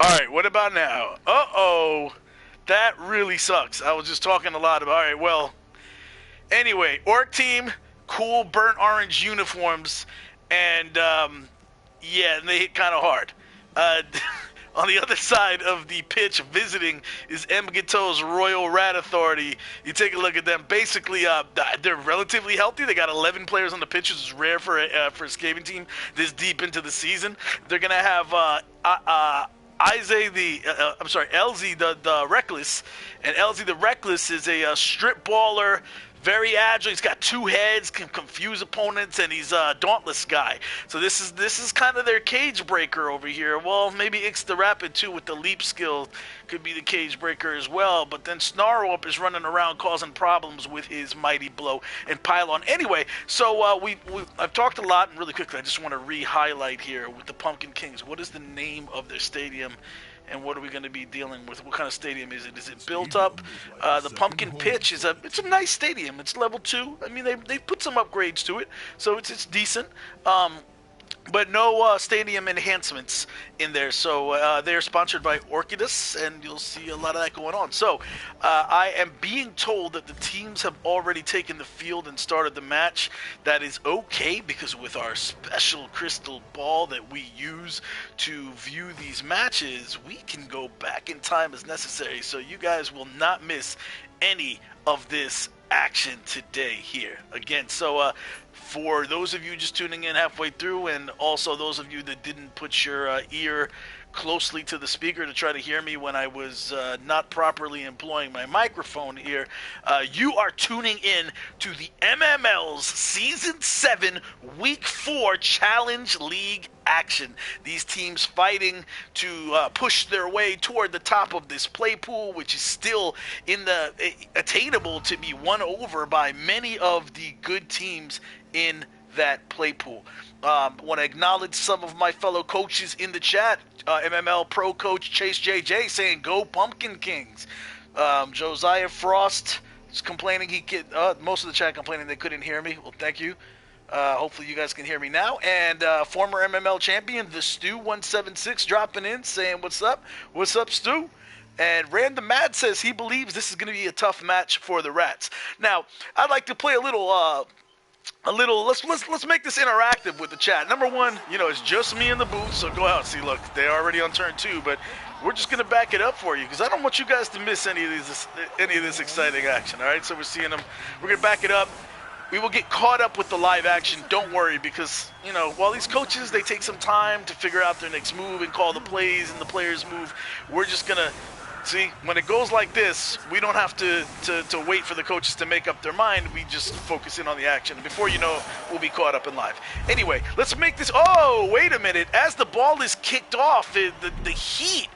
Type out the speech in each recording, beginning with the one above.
Alright, what about now? Uh-oh. That really sucks. I was just talking a lot about... Alright, well... Anyway, Orc team, cool burnt orange uniforms, and, yeah, and they hit kind of hard. On the other side of the pitch, visiting, is MGTOW's Royal Rat Authority. You take a look at them. Basically, they're relatively healthy. They got 11 players on the pitch, which is rare for a escaping team this deep into the season. They're going to have LZ the Reckless, and LZ the Reckless is a strip baller, very agile. He's got two heads, can confuse opponents, and he's a dauntless guy. So this is kind of their cage breaker over here. Well, maybe Ix the Rapid too with the leap skill could be the cage breaker as well. But then Snarl Up is running around causing problems with his Mighty Blow and Pylon. Anyway, so I've talked a lot, and really quickly I just want to re-highlight here with the Pumpkin Kings. What is the name of their stadium? And what are we going to be dealing with? What kind of stadium is it? Is it built up? The Pumpkin Pitch it's a nice stadium. It's level 2. I mean, they put some upgrades to it, so it's decent. But no stadium enhancements in there. So they're sponsored by Orchidus, and you'll see a lot of that going on. So I am being told that the teams have already taken the field and started the match. That is okay, because with our special crystal ball that we use to view these matches, we can go back in time as necessary. So you guys will not miss any of this action today here. Again, so for those of you just tuning in halfway through, and also those of you that didn't put your ear closely to the speaker to try to hear me when I was not properly employing my microphone here, you are tuning in to the MML's Season 7 Week 4 Challenge League action. These teams fighting to push their way toward the top of this play pool, which is still in the attainable to be won over by many of the good teams in that play pool. Want to acknowledge some of my fellow coaches in the chat. MML Pro Coach Chase JJ saying, "Go Pumpkin Kings." Josiah Frost is complaining most of the chat complaining they couldn't hear me. Well, thank you. Hopefully you guys can hear me now. And former MML champion, the Stu176, dropping in saying, "What's up? What's up, Stu?" And Random Mad says he believes this is going to be a tough match for the Rats. Now, I'd like to play a little. Let's make this interactive with the chat. Number one, it's just me in the booth, so go out. See, look, they're already on turn 2, but we're just gonna back it up for you because I don't want you guys to miss any of this exciting action. All right, so we're seeing them. We're gonna back it up. We will get caught up with the live action. Don't worry, because while these coaches they take some time to figure out their next move and call the plays and the players move, we're just gonna. See, when it goes like this, we don't have to wait for the coaches to make up their mind. We just focus in on the action. Before you know, we'll be caught up in live. Anyway, let's make this... Oh, wait a minute. As the ball is kicked off, the heat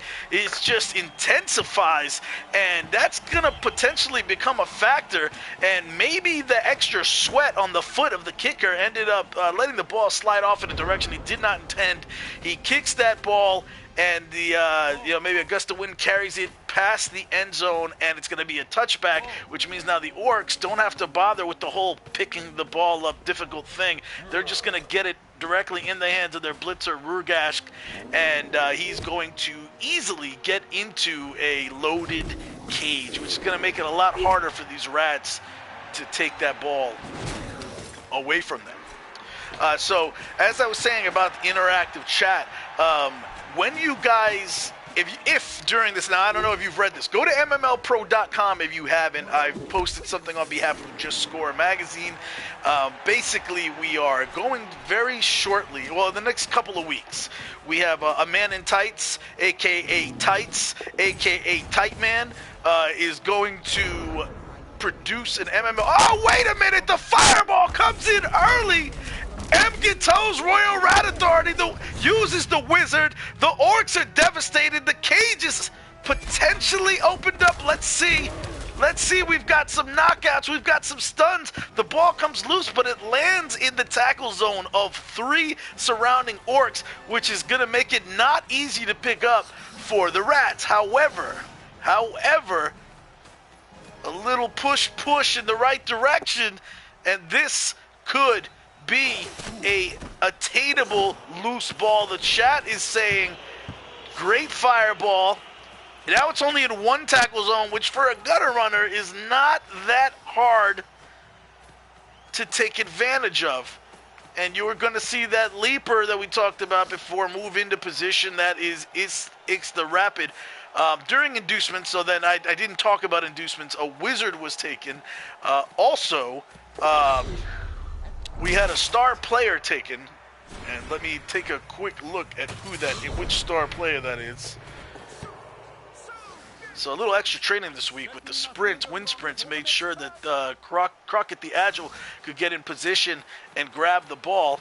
just intensifies, and that's going to potentially become a factor. And maybe the extra sweat on the foot of the kicker ended up letting the ball slide off in a direction he did not intend. He kicks that ball, and maybe a gust of wind carries it past the end zone, and it's going to be a touchback, which means now the Orcs don't have to bother with the whole picking the ball up difficult thing. They're just going to get it directly in the hands of their blitzer, Rurgashk, and he's going to easily get into a loaded cage, which is going to make it a lot harder for these Rats to take that ball away from them. So, as I was saying about the interactive chat, when you guys, if during this, now I don't know if you've read this, go to MMLPro.com if you haven't. I've posted something on behalf of Just Score magazine. Basically, we are going very shortly, well, the next couple of weeks, we have a man in tights, a.k.a. Tights, a.k.a. Tight Man, is going to produce an MML. Oh, wait a minute, the fireball comes in early. MGTOW's Royal Rat Authority uses the wizard. The Orcs are devastated. The cage is potentially opened up. Let's see. We've got some knockouts. We've got some stuns. The ball comes loose, but it lands in the tackle zone of 3 surrounding Orcs, which is going to make it not easy to pick up for the Rats. However, a little push in the right direction, and this could be a attainable loose ball. The chat is saying Great fireball. Now it's only in one tackle zone, which for a gutter runner is not that hard to take advantage of. And you are going to see that leaper that we talked about before move into position. That is Ix the Rapid. During inducements, so then I didn't talk about inducements, a wizard was taken. Also, we had a star player taken. And let me take a quick look at which star player that is. So a little extra training this week with the wind sprints, made sure that Crockett the Agile could get in position and grab the ball.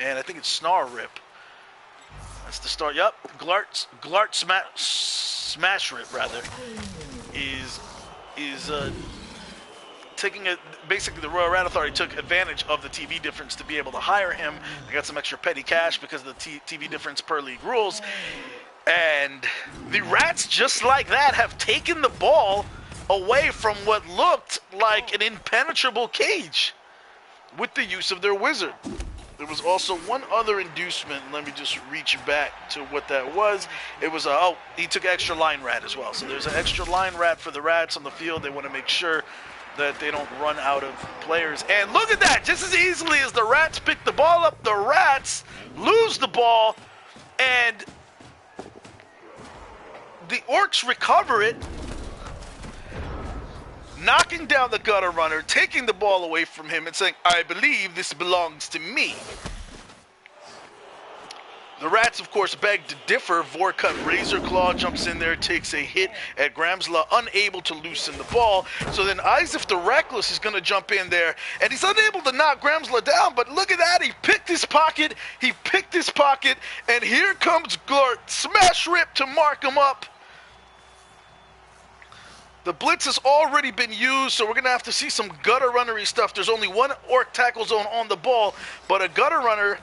And I think it's Snarl Rip. That's the start. Yep, Glart Smash Rip rather is taking it. Basically, the Royal Rat Authority took advantage of the TV difference to be able to hire him. They got some extra petty cash because of the TV difference per league rules. And the Rats, just like that, have taken the ball away from what looked like an impenetrable cage with the use of their wizard. There was also one other inducement. Let me just reach back to what that was. It was he took extra line rat as well. So there's an extra line rat for the Rats on the field. They want to make sure that they don't run out of players. And look at that! Just as easily as the Rats pick the ball up, the Rats lose the ball, and the Orcs recover it, knocking down the gutter runner, taking the ball away from him, and saying, "I believe this belongs to me." The Rats, of course, beg to differ. Vorkut Razor Claw jumps in there, takes a hit at Gramsla, unable to loosen the ball. So then Isaac the Reckless is going to jump in there, and he's unable to knock Gramsla down, but look at that. He picked his pocket, and here comes Glart. Smash Rip to mark him up. The blitz has already been used, so we're going to have to see some gutter runnery stuff. There's only one Orc tackle zone on the ball, but a gutter runner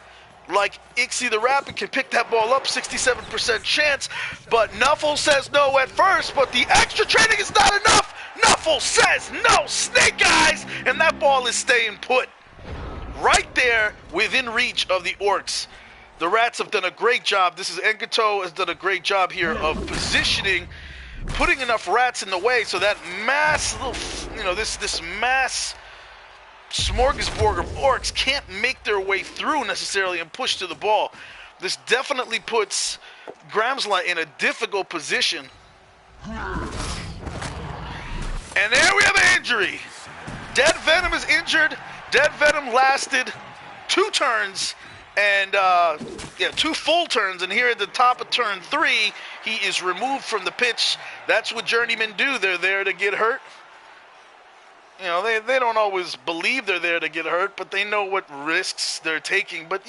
like Ixie the Rapid can pick that ball up, 67% chance, but Nuffle says no at first, but the extra training is not enough. Nuffle says no, Snake Eyes, and that ball is staying put right there within reach of the Orcs. The Rats have done a great job. This is Engato has done a great job here of positioning, putting enough Rats in the way so that mass little, this mass smorgasbord of Orcs can't make their way through necessarily and push to the ball. This definitely puts Gramsla in a difficult position. And there we have an injury. Dead Venom is injured. Dead Venom lasted 2 turns and 2 full turns, and here at the top of turn 3 he is removed from the pitch. That's what journeymen do. They're there to get hurt. They don't always believe they're there to get hurt, but they know what risks they're taking. But,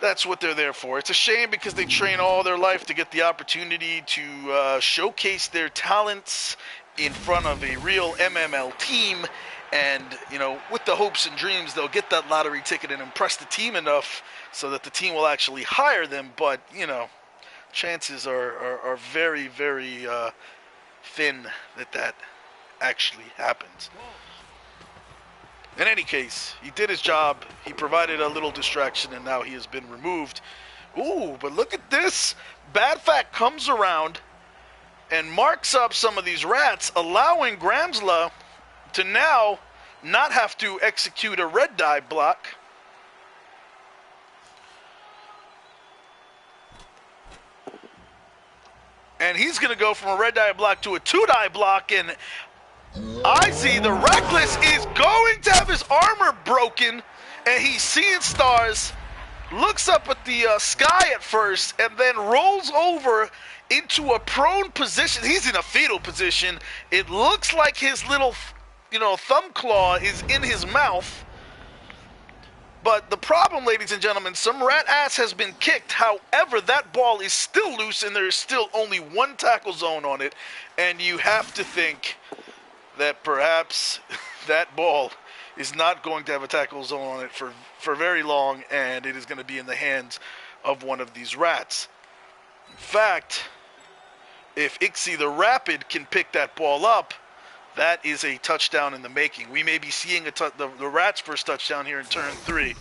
that's what they're there for. It's a shame because they train all their life to get the opportunity to showcase their talents in front of a real MML team. And, with the hopes and dreams, they'll get that lottery ticket and impress the team enough so that the team will actually hire them. But, chances are very, very thin that actually happens. In any case, he did his job. He provided a little distraction, and now he has been removed. Ooh, but look at this. Bad Fact comes around and marks up some of these Rats, allowing Gramsla to now not have to execute a red die block. And he's going to go from a red die block to a 2-die block, and Izzy the Reckless is going to have his armor broken, and he's seeing stars, looks up at the sky at first, and then rolls over into a prone position. He's in a fetal position. It looks like his little, thumb claw is in his mouth. But the problem, ladies and gentlemen, some rat ass has been kicked. However, that ball is still loose, and there is still only one tackle zone on it, and you have to think that perhaps that ball is not going to have a tackle zone on it for very long, and it is going to be in the hands of one of these Rats. In fact, if Ixie the Rapid can pick that ball up, that is a touchdown in the making. We may be seeing the Rats' first touchdown here in turn 3.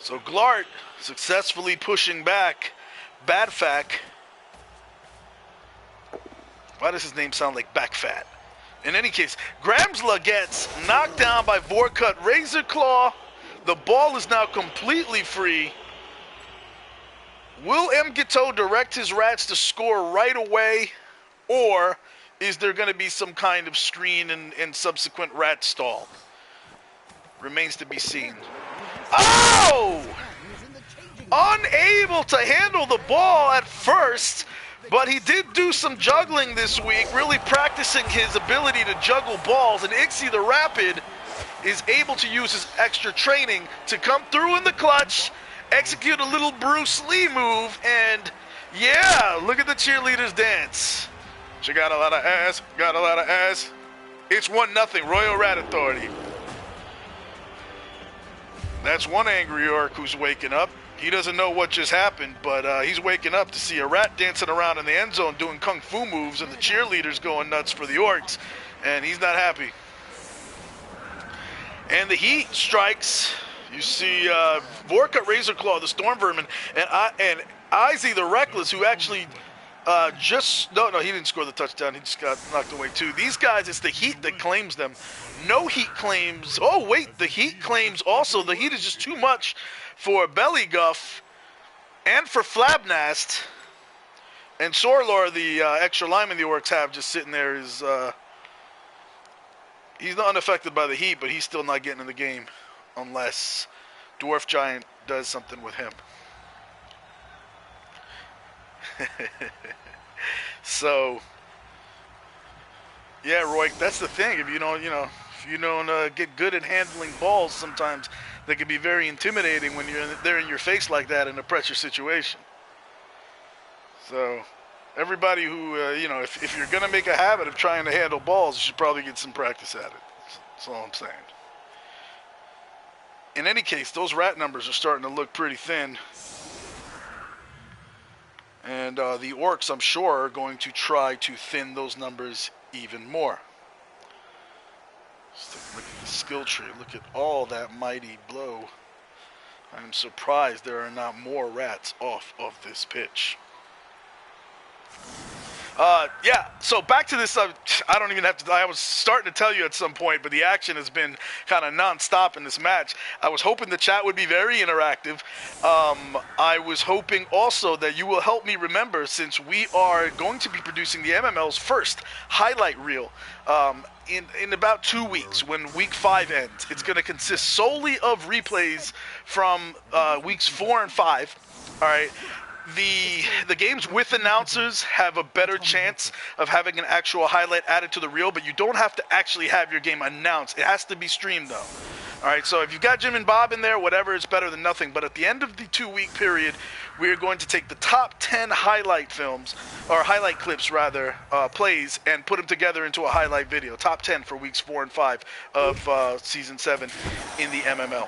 So Glart successfully pushing back Badfak. Why does his name sound like Backfat? In any case, Gramsla gets knocked down by Vorkut Razor Claw. The ball is now completely free. Will M. Giteau direct his rats to score right away, or is there going to be some kind of screen and subsequent rat stall? Remains to be seen. Oh! Unable to handle the ball at first, but he did do some juggling this week, really practicing his ability to juggle balls, and Ixie the Rapid is able to use his extra training to come through in the clutch, execute a little Bruce Lee move, and yeah, look at the cheerleaders dance. She got a lot of ass, got a lot of ass. It's 1-0, Royal Rat Authority. That's one angry orc who's waking up. He doesn't know what just happened, but he's waking up to see a rat dancing around in the end zone doing kung fu moves and the cheerleaders going nuts for the orcs, and he's not happy. And the heat strikes. You see Vorkut Razorclaw, the Storm Vermin, and Izzy the Reckless, who actually no, he didn't score the touchdown. He just got knocked away too. These guys, it's the heat that claims them. No heat claims. Oh, wait, the heat claims also. The heat is just too much for Belly Guff and for Flabnast. And Sorlor, the extra lineman the Orcs have just sitting there, is he's not unaffected by the heat, but he's still not getting in the game unless DwarfGiant does something with him. So, yeah, Roy, that's the thing. If you don't, get good at handling balls, sometimes they can be very intimidating when they're in your face like that in a pressure situation. So, everybody who, if you're gonna make a habit of trying to handle balls, you should probably get some practice at it. That's all I'm saying. In any case, those rat numbers are starting to look pretty thin. And the orcs, I'm sure, are going to try to thin those numbers even more. Just take a look at the skill tree. Look at all that mighty blow. I'm surprised there are not more rats off of this pitch. Yeah, so back to this, I don't even have to, I was starting to tell you at some point, but the action has been kind of non-stop in this match. I was hoping the chat would be very interactive. I was hoping also that you will help me remember, since we are going to be producing the MML's first highlight reel in about 2 weeks when week 5 ends. It's going to consist solely of replays from weeks 4 and 5, all right? The games with announcers have a better chance of having an actual highlight added to the reel, but you don't have to actually have your game announced. It has to be streamed, though. All right, so if you've got Jim and Bob in there, whatever, it's better than nothing. But at the end of the 2-week period, we are going to take the top 10 highlight films, or highlight clips, rather, plays, and put them together into a highlight video. Top 10 for weeks 4 and 5 of Season 7 in the MML.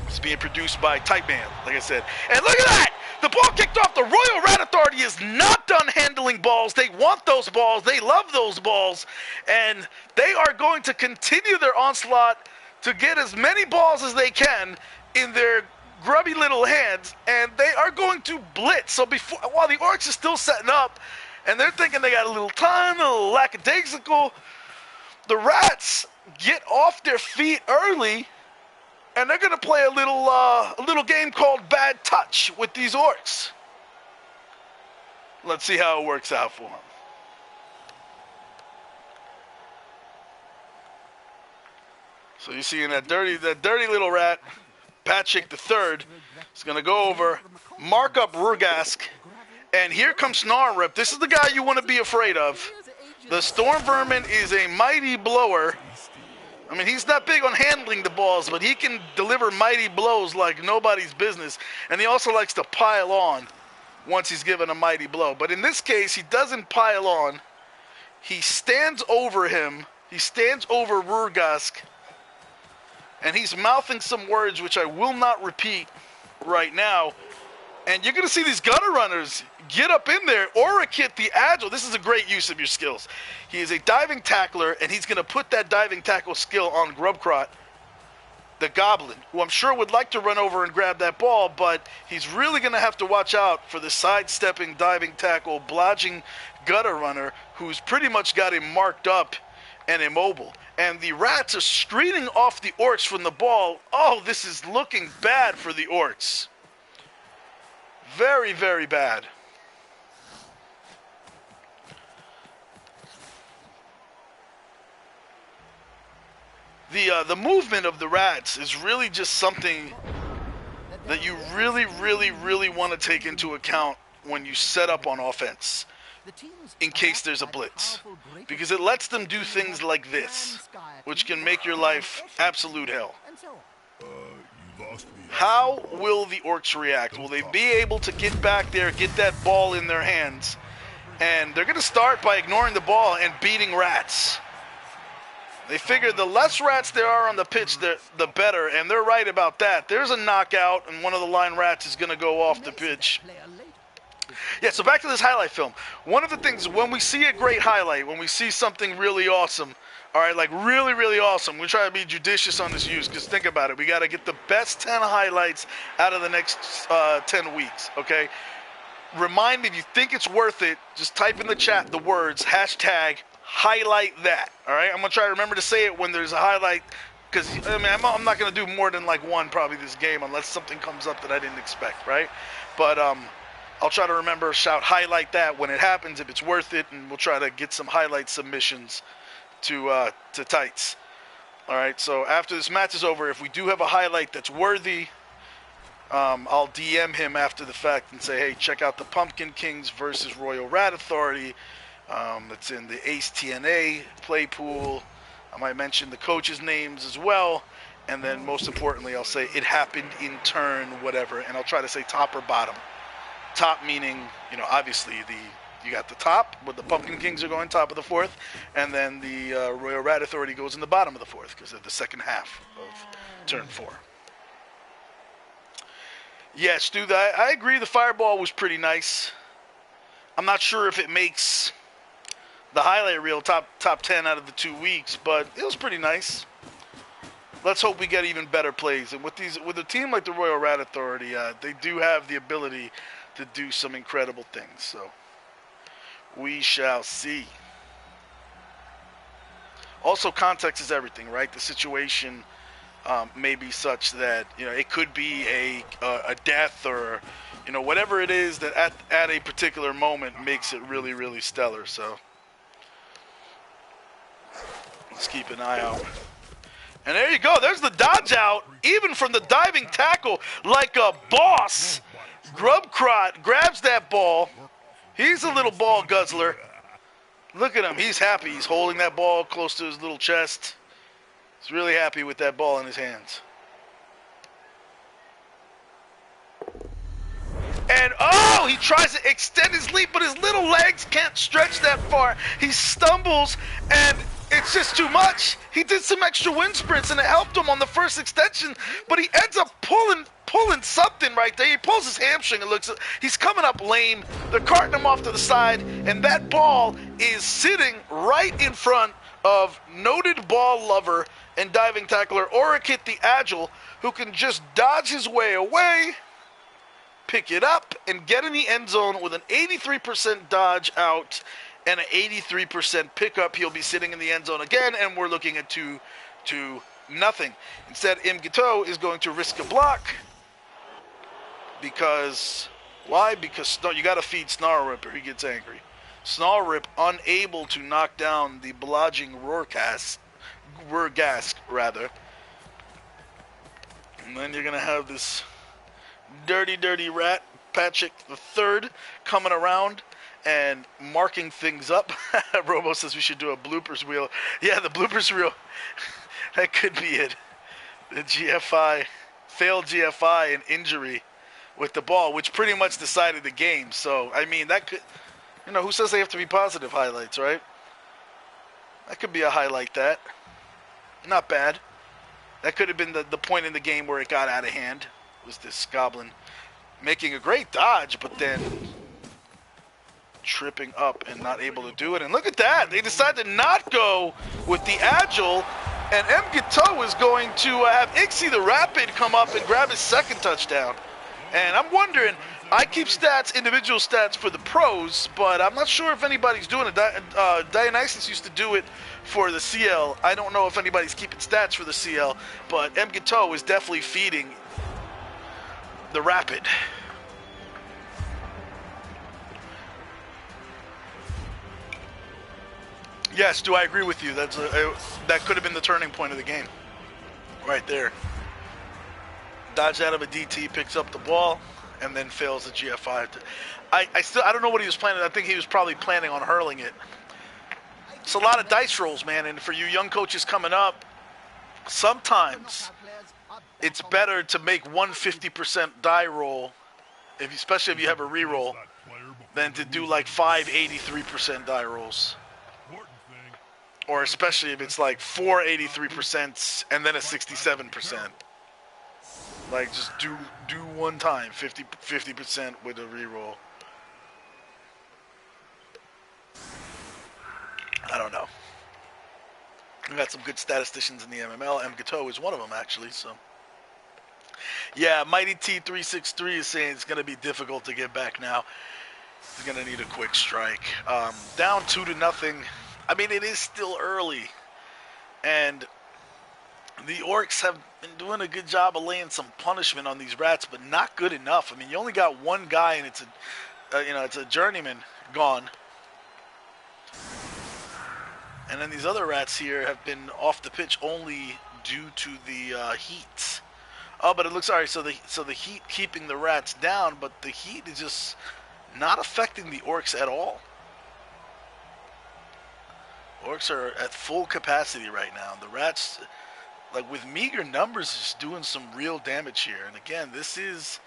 It's being produced by Type Man, like I said. And look at that! The ball kicked off. The Royal Rat Authority is not done handling balls. They want those balls. They love those balls. And they are going to continue their onslaught to get as many balls as they can in their grubby little hands. And they are going to blitz. So while the Orcs are still setting up, and they're thinking they got a little time, a little lackadaisical, the Rats get off their feet early. And they're going to play a little game called Bad Touch with these Orcs. Let's see how it works out for them. So you see in that dirty little rat, Patrick the Third is going to go over, mark up Rugask, and here comes Snarrip. This is the guy you want to be afraid of. The Storm Vermin is a mighty blower. I mean, he's not big on handling the balls, but he can deliver mighty blows like nobody's business. And he also likes to pile on once he's given a mighty blow. But in this case, he doesn't pile on. He stands over him. He stands over Rurgask. And he's mouthing some words which I will not repeat right now. And you're going to see these gutter runners get up in there. Orakit the Agile, this is a great use of your skills. He is a diving tackler, and he's going to put that diving tackle skill on Grubcrot. the Goblin, who I'm sure would like to run over and grab that ball, but he's really going to have to watch out for the sidestepping, diving tackle, blodging gutter runner, who's pretty much got him marked up and immobile. And the Rats are screening off the Orcs from the ball. Oh, this is looking bad for the Orcs. Very, very bad. The movement of the Rats is really just something that you really, really, really want to take into account when you set up on offense in case there's a blitz, because it lets them do things like this, which can make your life absolute hell. How will the Orcs react? Will they be able to get back there, get that ball in their hands? And they're going to start by ignoring the ball and beating Rats. They figure the less Rats there are on the pitch, the better, and they're right about that. There's a knockout, and one of the line Rats is going to go off the pitch. Yeah, so back to this highlight film. One of the things, when we see a great highlight, when we see something really awesome, all right, like really, really awesome, we try to be judicious on this use, because think about it. We got to get the best 10 highlights out of the next 10 weeks, okay? Remind me, if you think it's worth it, just type in the chat the words, hashtag highlight that, all right? I'm going to try to remember to say it when there's a highlight, because, I mean, I'm not going to do more than like one probably this game unless something comes up that I didn't expect, right? But I'll try to remember, shout highlight that when it happens, if it's worth it, and we'll try to get some highlight submissions to Tights. All right, so after this match is over, if we do have a highlight that's worthy, I'll DM him after the fact and say, hey, check out the Pumpkin Kings versus Royal Rat Authority. It's in the Ace TNA play pool. I might mention the coaches' names as well. And then most importantly, I'll say it happened in turn, whatever. And I'll try to say top or bottom. Top meaning, you know, obviously you got the top, where the Pumpkin Kings are going top of the fourth. And then the Royal Rat Authority goes in the bottom of the fourth because of the second half of turn 4. Yeah, Stu, I agree the fireball was pretty nice. I'm not sure if it makes the highlight reel top 10 out of the 2 weeks, but it was pretty nice. Let's hope we get even better plays. And with a team like the Royal Rat Authority, they do have the ability to do some incredible things. So we shall see. Also, context is everything, right? The situation may be such that, you know, it could be a death or, you know, whatever it is that at a particular moment makes it really, really stellar. So let's keep an eye out. And there you go. There's the dodge out, even from the diving tackle, like a boss. Grubcrot grabs that ball. He's a little ball guzzler. Look at him. He's happy. He's holding that ball close to his little chest. He's really happy with that ball in his hands. And, oh, he tries to extend his leap, but his little legs can't stretch that far. He stumbles, and it's just too much. He did some extra wind sprints, and it helped him on the first extension, but he ends up pulling something right there. He pulls his hamstring and he's coming up lame. They're carting him off to the side, and that ball is sitting right in front of noted ball lover and diving tackler Orikit the Agile, who can just dodge his way away, pick it up, and get in the end zone with an 83% dodge out and an 83% pickup. He'll be sitting in the end zone again, and we're looking at 2-0. Instead, Imgito is going to risk a block. Because, why? Because you got to feed Snarl or he gets angry. Snarlrip unable to knock down the blodging Rurgask, and then you're going to have this dirty, dirty rat, Patrick III, coming around and marking things up. Robo says we should do a bloopers reel. Yeah, the bloopers reel. That could be it. The GFI, failed GFI and injury with the ball, which pretty much decided the game. So, I mean, that could, you know, who says they have to be positive highlights, right? That could be a highlight that. Not bad. That could have been the point in the game where it got out of hand, was this Goblin making a great dodge, but then tripping up and not able to do it. And look at that. They decided to not go with the Agile And M. Gateau is going to have Ixie the Rapid come up and grab his second touchdown. And I'm wondering, I keep stats, individual stats for the pros, but I'm not sure if anybody's doing it. Dionysus used to do it for the CL. I don't know if anybody's keeping stats for the CL, but M. Gateau is definitely feeding the Rapid. Yes, do I agree with you? That could have been the turning point of the game, right there. Dodged out of a DT, picks up the ball, and then fails the GF5. I don't know what he was planning. I think he was probably planning on hurling it. It's a lot of dice rolls, man. And for you young coaches coming up, sometimes it's better to make 150% die roll, especially if you have a reroll, than to do like 583% die rolls. Or especially if it's like 483% and then a 67%. Like just do one time, 50% with a reroll. I don't know. We got some good statisticians in the MML. M. Gateau is one of them actually. So yeah, Mighty T363 is saying it's going to be difficult to get back now. He's going to need a quick strike. Down 2-0. I mean, it is still early, and the Orcs have been doing a good job of laying some punishment on these rats, but not good enough. I mean, you only got one guy, and it's a journeyman gone, and then these other rats here have been off the pitch only due to the heat. Oh, but it looks sorry. So the heat keeping the rats down, but the heat is just not affecting the Orcs at all. Orcs are at full capacity right now. The rats, like with meager numbers, just doing some real damage here. And again, this is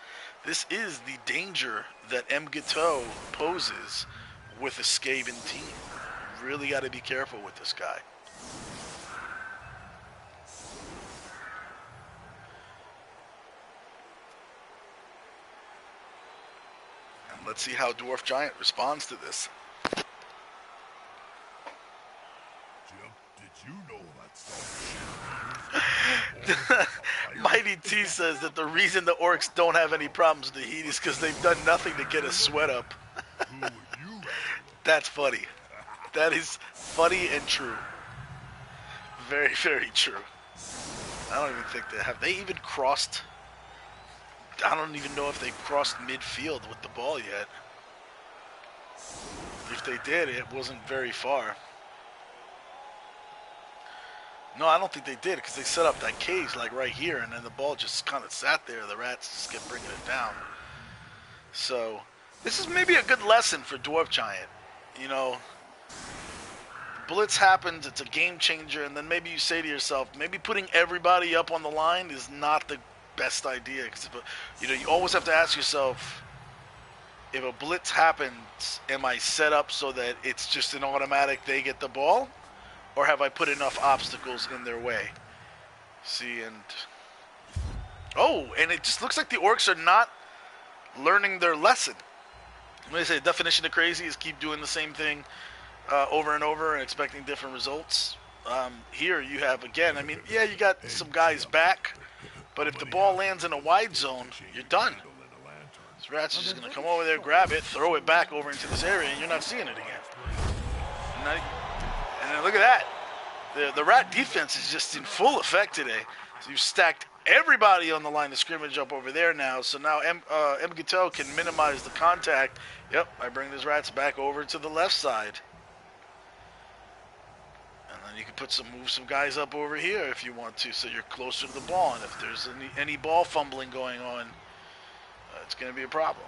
the danger that M. Gateau poses with a Skaven team. You really got to be careful with this guy. And let's see how DwarfGiant responds to this. You know that Mighty T says that the reason the Orcs don't have any problems with the heat is because they've done nothing to get a sweat up. That's funny. That is funny and true. Very, very true. I don't even think have they even crossed. I don't even know if they crossed midfield with the ball yet. If they did, it wasn't very far. No, I don't think they did because they set up that cage like right here, and then the ball just kind of sat there. The rats just kept bringing it down. So this is maybe a good lesson for DwarfGiant. You know, blitz happens, it's a game changer, and then maybe you say to yourself, maybe putting everybody up on the line is not the best idea. Because you know, you always have to ask yourself, if a blitz happens, am I set up so that it's just an automatic they get the ball? Or have I put enough obstacles in their way? See, and... oh, and it just looks like the Orcs are not learning their lesson. When they say the definition of crazy is keep doing the same thing over and over and expecting different results. Here you have, again, I mean, yeah, you got some guys back, but if the ball lands in a wide zone, you're done. This rat's are just going to come over there, grab it, throw it back over into this area, and you're not seeing it again. And look at that. The rat defense is just in full effect today. So you've stacked everybody on the line of scrimmage up over there now. So now M. Gateau can minimize the contact. Yep, I bring these rats back over to the left side. And then you can move some guys up over here if you want to, so you're closer to the ball. And if there's any ball fumbling going on, it's going to be a problem.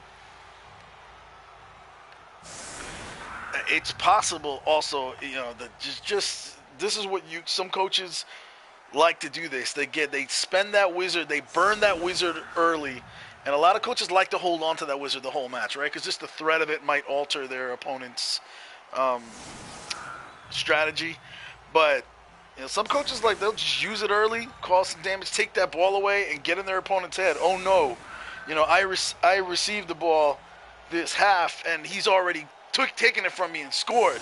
It's possible also, you know, that just this is what some coaches like to do this. They spend that wizard, they burn that wizard early, and a lot of coaches like to hold on to that wizard the whole match, right? Because just the threat of it might alter their opponent's strategy. But you know, some coaches they'll just use it early, cause some damage, take that ball away, and get in their opponent's head. Oh no, you know, I received the ball this half, and he's already taken it from me and scored.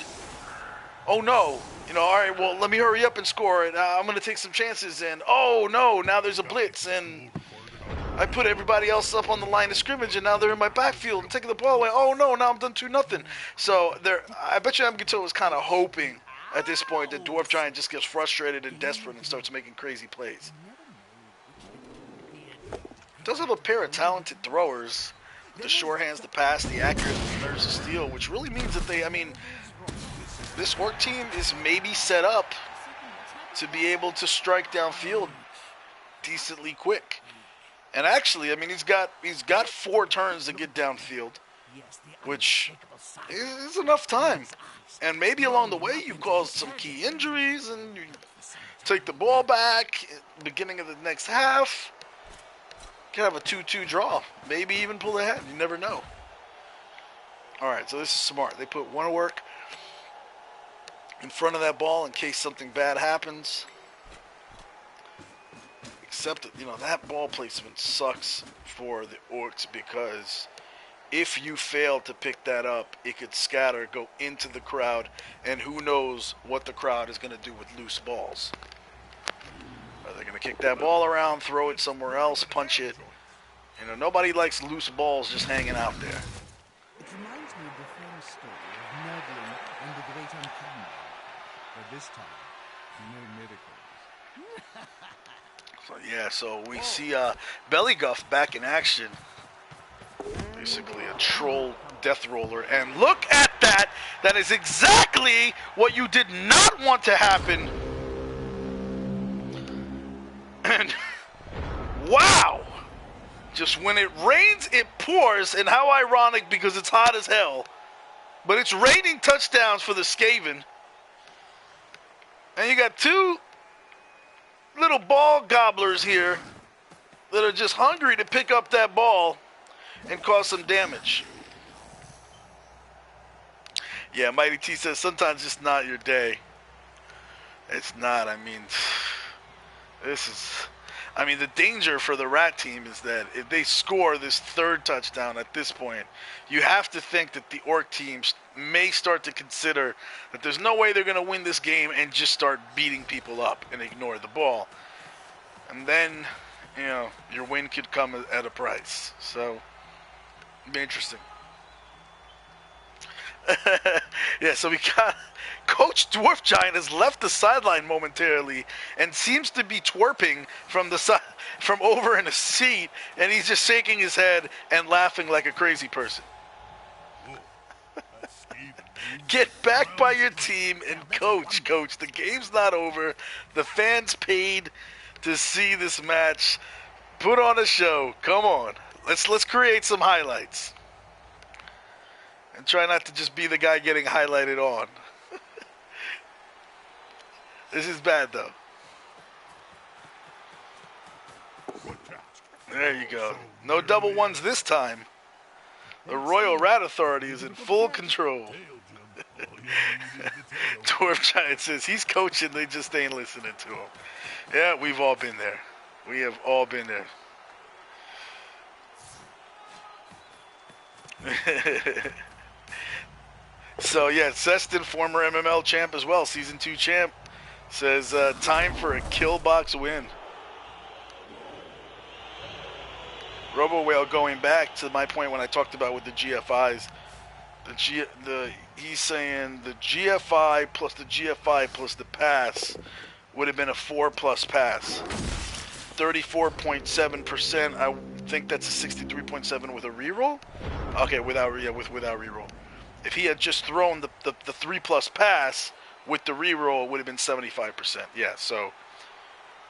Oh no, You know, all right, well, let me hurry up and score it. I'm going to take some chances. And, oh, no, now there's a blitz. And I put everybody else up on the line of scrimmage, and now they're in my backfield and taking the ball away. Oh, no, now I'm done 2-0. So I bet you MGTO was kind of hoping at this point that DwarfGiant just gets frustrated and desperate and starts making crazy plays. Does have a pair of talented throwers. The sure hands, the pass, the accurate, the nerves of steel, which really means that this Orc team is maybe set up to be able to strike downfield decently quick. And actually, I mean, he's got 4 turns to get downfield, which is enough time. And maybe along the way you've caused some key injuries and you take the ball back at the beginning of the next half. Could have a 2-2 draw. Maybe even pull ahead. You never know. All right, so this is smart. They put one work in front of that ball in case something bad happens. Except that, you know, that ball placement sucks for the Orcs because if you fail to pick that up, it could scatter, go into the crowd, and who knows what the crowd is going to do with loose balls. Are they going to kick that ball around, throw it somewhere else, punch it? You know, nobody likes loose balls just hanging out there. It reminds me of the famous story of Merlin and the Great Uncoming. But this time, no miracles. So, yeah, so we see Belly Guff back in action. Basically a troll death roller. And look at that! That is exactly what you did not want to happen. And wow! Just when it rains, it pours. And how ironic because it's hot as hell. But it's raining touchdowns for the Skaven. And you got 2 little ball gobblers here that are just hungry to pick up that ball and cause some damage. Yeah, Mighty T says sometimes it's not your day. It's not. I mean, the danger for the Rat team is that if they score this 3rd touchdown at this point, you have to think that the Orc teams may start to consider that there's no way they're going to win this game and just start beating people up and ignore the ball. And then, you know, your win could come at a price. So, it'd be interesting. Yeah, so we got Coach DwarfGiant has left the sideline momentarily and seems to be twerping from the side, from over in a seat, and he's just shaking his head and laughing like a crazy person. Get back by your team and coach. Coach, the game's not over. The fans paid to see this match. Put on a show. Come on. Let's create some highlights. And try not to just be the guy getting highlighted on. This is bad, though. There you go. No double ones this time. The Royal Rat Authority is in full control. DwarfGiant says he's coaching, they just ain't listening to him. Yeah, we've all been there. We have all been there. So, yeah, Seston, former MML champ as well, Season 2 champ, says time for a kill box win. Robo Whale going back to my point when I talked about with the GFIs. He's saying the GFI plus the pass would have been a 4+ pass. 34.7%. I think that's a 63.7 with a reroll. Okay, without reroll. If he had just thrown the 3+ pass with the reroll, it would have been 75%. Yeah, so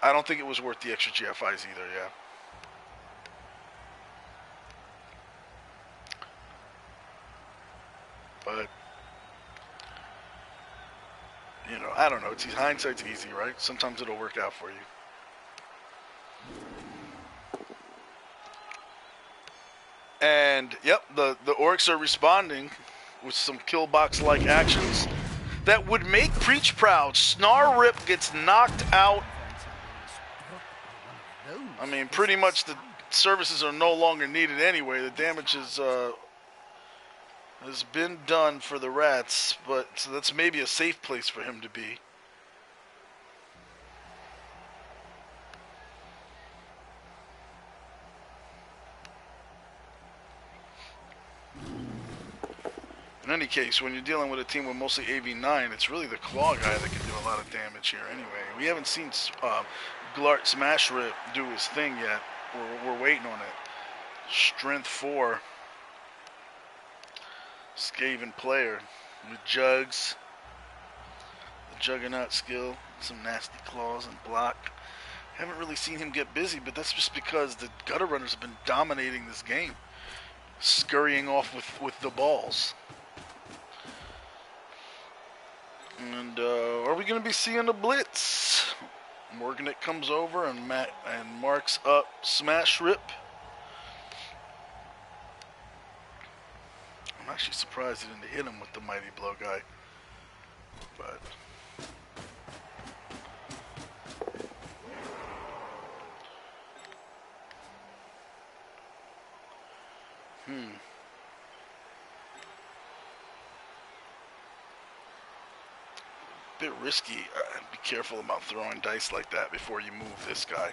I don't think it was worth the extra GFIs either. Yeah. But, you know, I don't know. Hindsight's easy, right? Sometimes it'll work out for you. And, yep, the Orcs are responding with some kill box-like actions that would make Preach proud. Snarl-Rip gets knocked out. I mean, pretty much the services are no longer needed anyway. The damage is... has been done for the Rats, but so that's maybe a safe place for him to be. In any case, when you're dealing with a team with mostly AV9, it's really the Claw guy that can do a lot of damage here anyway. We haven't seen Glart Smash Rip do his thing yet. We're waiting on it. Strength 4. Skaven player with Jugs. The Juggernaut skill. Some nasty claws and block. Haven't really seen him get busy, but that's just because the Gutter Runners have been dominating this game. Scurrying off with the balls. And are we going to be seeing a blitz? Morganet comes over and marks up Smash Rip. I'm actually surprised he didn't hit him with the Mighty Blow guy. But bit risky. Be careful about throwing dice like that before you move this guy,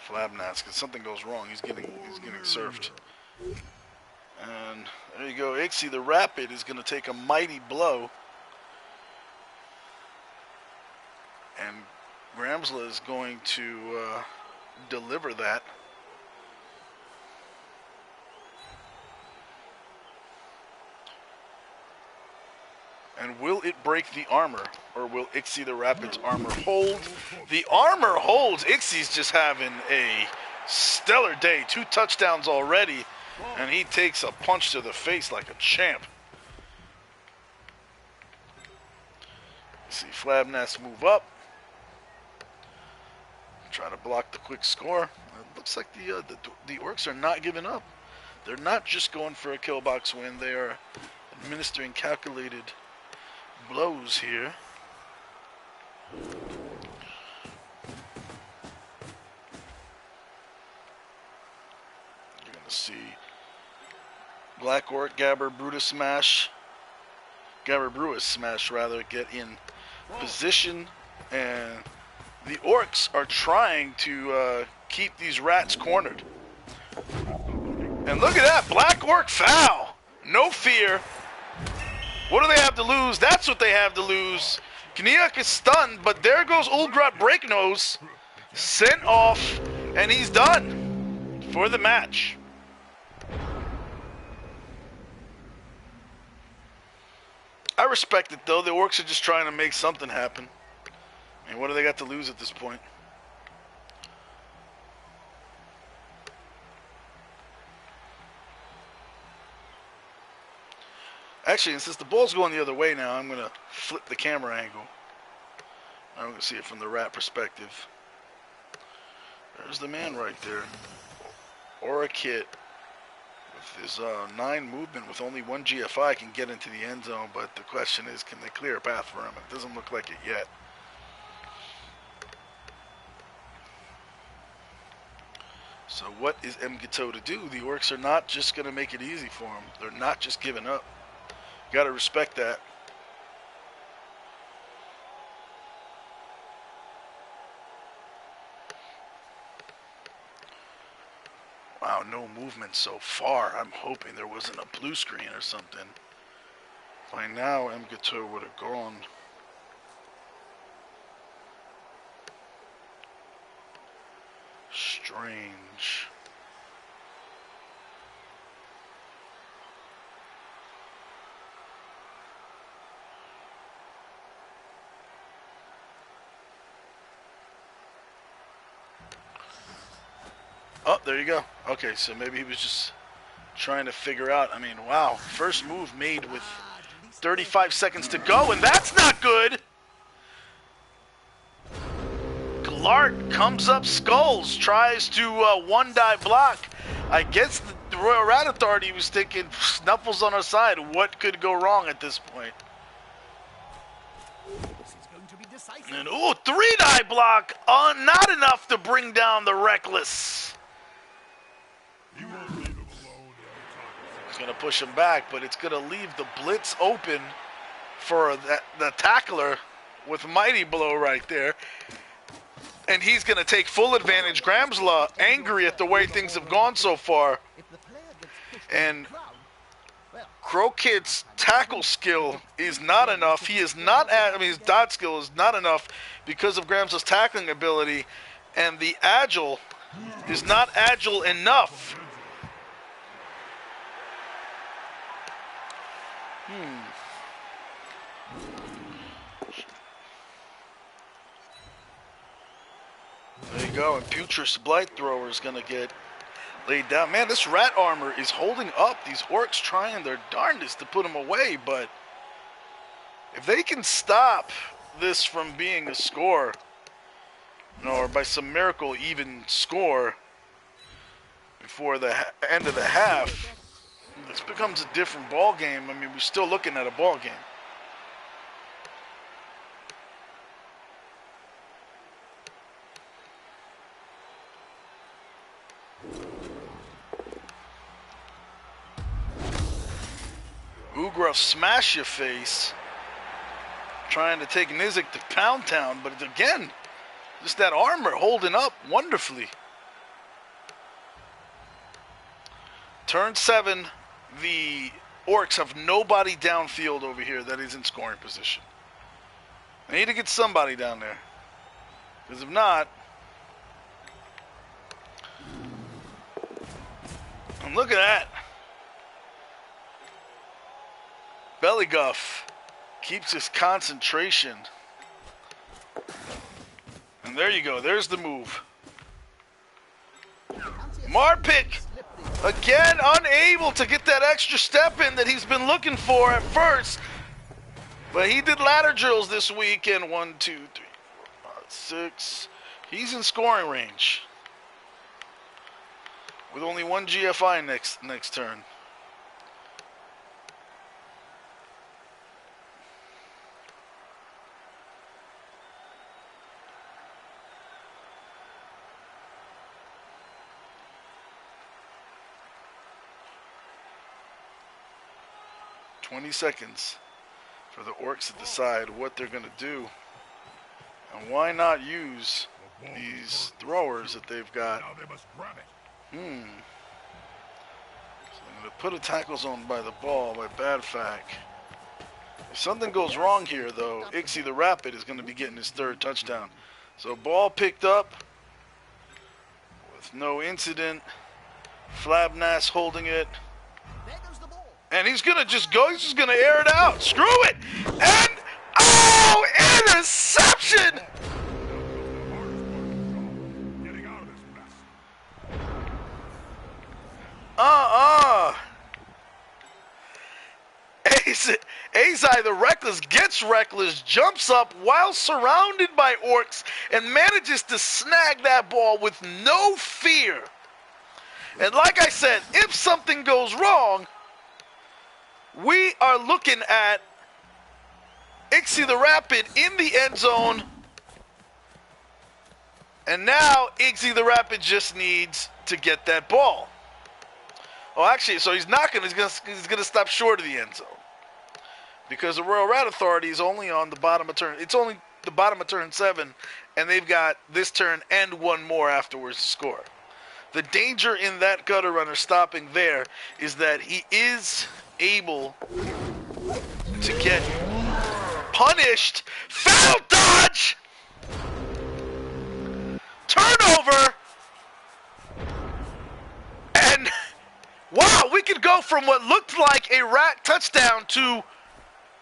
Flabnats, because something goes wrong. He's getting surfed. And there you go. Ixie the Rapid is going to take a Mighty Blow, and Gramsla is going to deliver that. And will it break the armor, or will Ixie the Rapid's armor hold? The armor holds. Ixie's just having a stellar day. 2 touchdowns already, and he takes a punch to the face like a champ. See Flabnats move up. Try to block the quick score. It looks like the Orcs are not giving up. They're not just going for a kill box win. They are administering calculated blows here. You're going to see Black Orc, Gabber Brutus Smash, get in position, and the Orcs are trying to keep these rats cornered. And look at that, Black Orc foul. No fear. What do they have to lose? That's what they have to lose. Kniak is stunned, but there goes Ulgrat Breaknose. Sent off, and he's done for the match. I respect it, though. The Orcs are just trying to make something happen. I mean, what do they got to lose at this point? Actually, since the ball's going the other way now, I'm going to flip the camera angle. I'm going to see it from the rat perspective. There's the man right there. Or a kid with his 9 movement with only 1 GFI can get into the end zone, but the question is, can they clear a path for him? It doesn't look like it yet. So what is Mgato to do? The Orcs are not just going to make it easy for him. They're not just giving up. Got to respect that. Wow, no movement so far. I'm hoping there wasn't a blue screen or something. By now, Mgato would have gone. Strange. Oh, there you go. Okay, so maybe he was just trying to figure out. I mean, wow. First move made with 35 seconds to go, and that's not good. Glart comes up skulls, tries to one-die block. I guess the Royal Rat Authority was thinking, Snuffles on our side. What could go wrong at this point? And, ooh, 3-die block. Not enough to bring down the Reckless. It's going to push him back, but it's going to leave the blitz open for the tackler with Mighty Blow right there. And he's going to take full advantage. Gramsla angry at the way things have gone so far. And Krokid's tackle skill is not enough. He is not at, I mean, his dodge skill is not enough because of Grams' tackling ability, and the agile is not agile enough. There you go, and Putris Blight Thrower is going to get laid down. Man, this rat armor is holding up. These orcs trying their darndest to put him away, but if they can stop this from being a score, or by some miracle even score before the end of the half, this becomes a different ball game. I mean, we're still looking at a ball game. Ugraf smash your face, trying to take Nizik to Pound Town, but again, just that armor holding up wonderfully. Turn 7, the Orcs have nobody downfield over here that is in scoring position. They need to get somebody down there, because if not, and look at that. Bellyguff keeps his concentration. And there you go. There's the move. Marpik, again, unable to get that extra step in that he's been looking for at first. But he did ladder drills this week. And 1, 2, 3, 4, 5, 6. He's in scoring range. With only one GFI next turn. Seconds for the Orcs to decide what they're going to do. And why not use these throwers that they've got? So I'm going to put a tackle zone by the ball by Badfac. If something goes wrong here, though, Ixie the Rapid is going to be getting his 3rd touchdown. So ball picked up with no incident. Flabnas holding it. And he's going to just go, he's just going to air it out. Screw it. And, oh, interception. Azai the Reckless gets reckless, jumps up while surrounded by Orcs, and manages to snag that ball with no fear. And like I said, if something goes wrong, we are looking at Ixie the Rapid in the end zone. And now Ixie the Rapid just needs to get that ball. Oh, actually, so he's not going to, he's going to stop short of the end zone. Because the Royal Rat Authority is only on the bottom of turn. It's only the bottom of turn 7, and they've got this turn and one more afterwards to score. The danger in that gutter runner stopping there is that he is able to get punished. Foul dodge! Turnover! And wow, we could go from what looked like a Rat touchdown to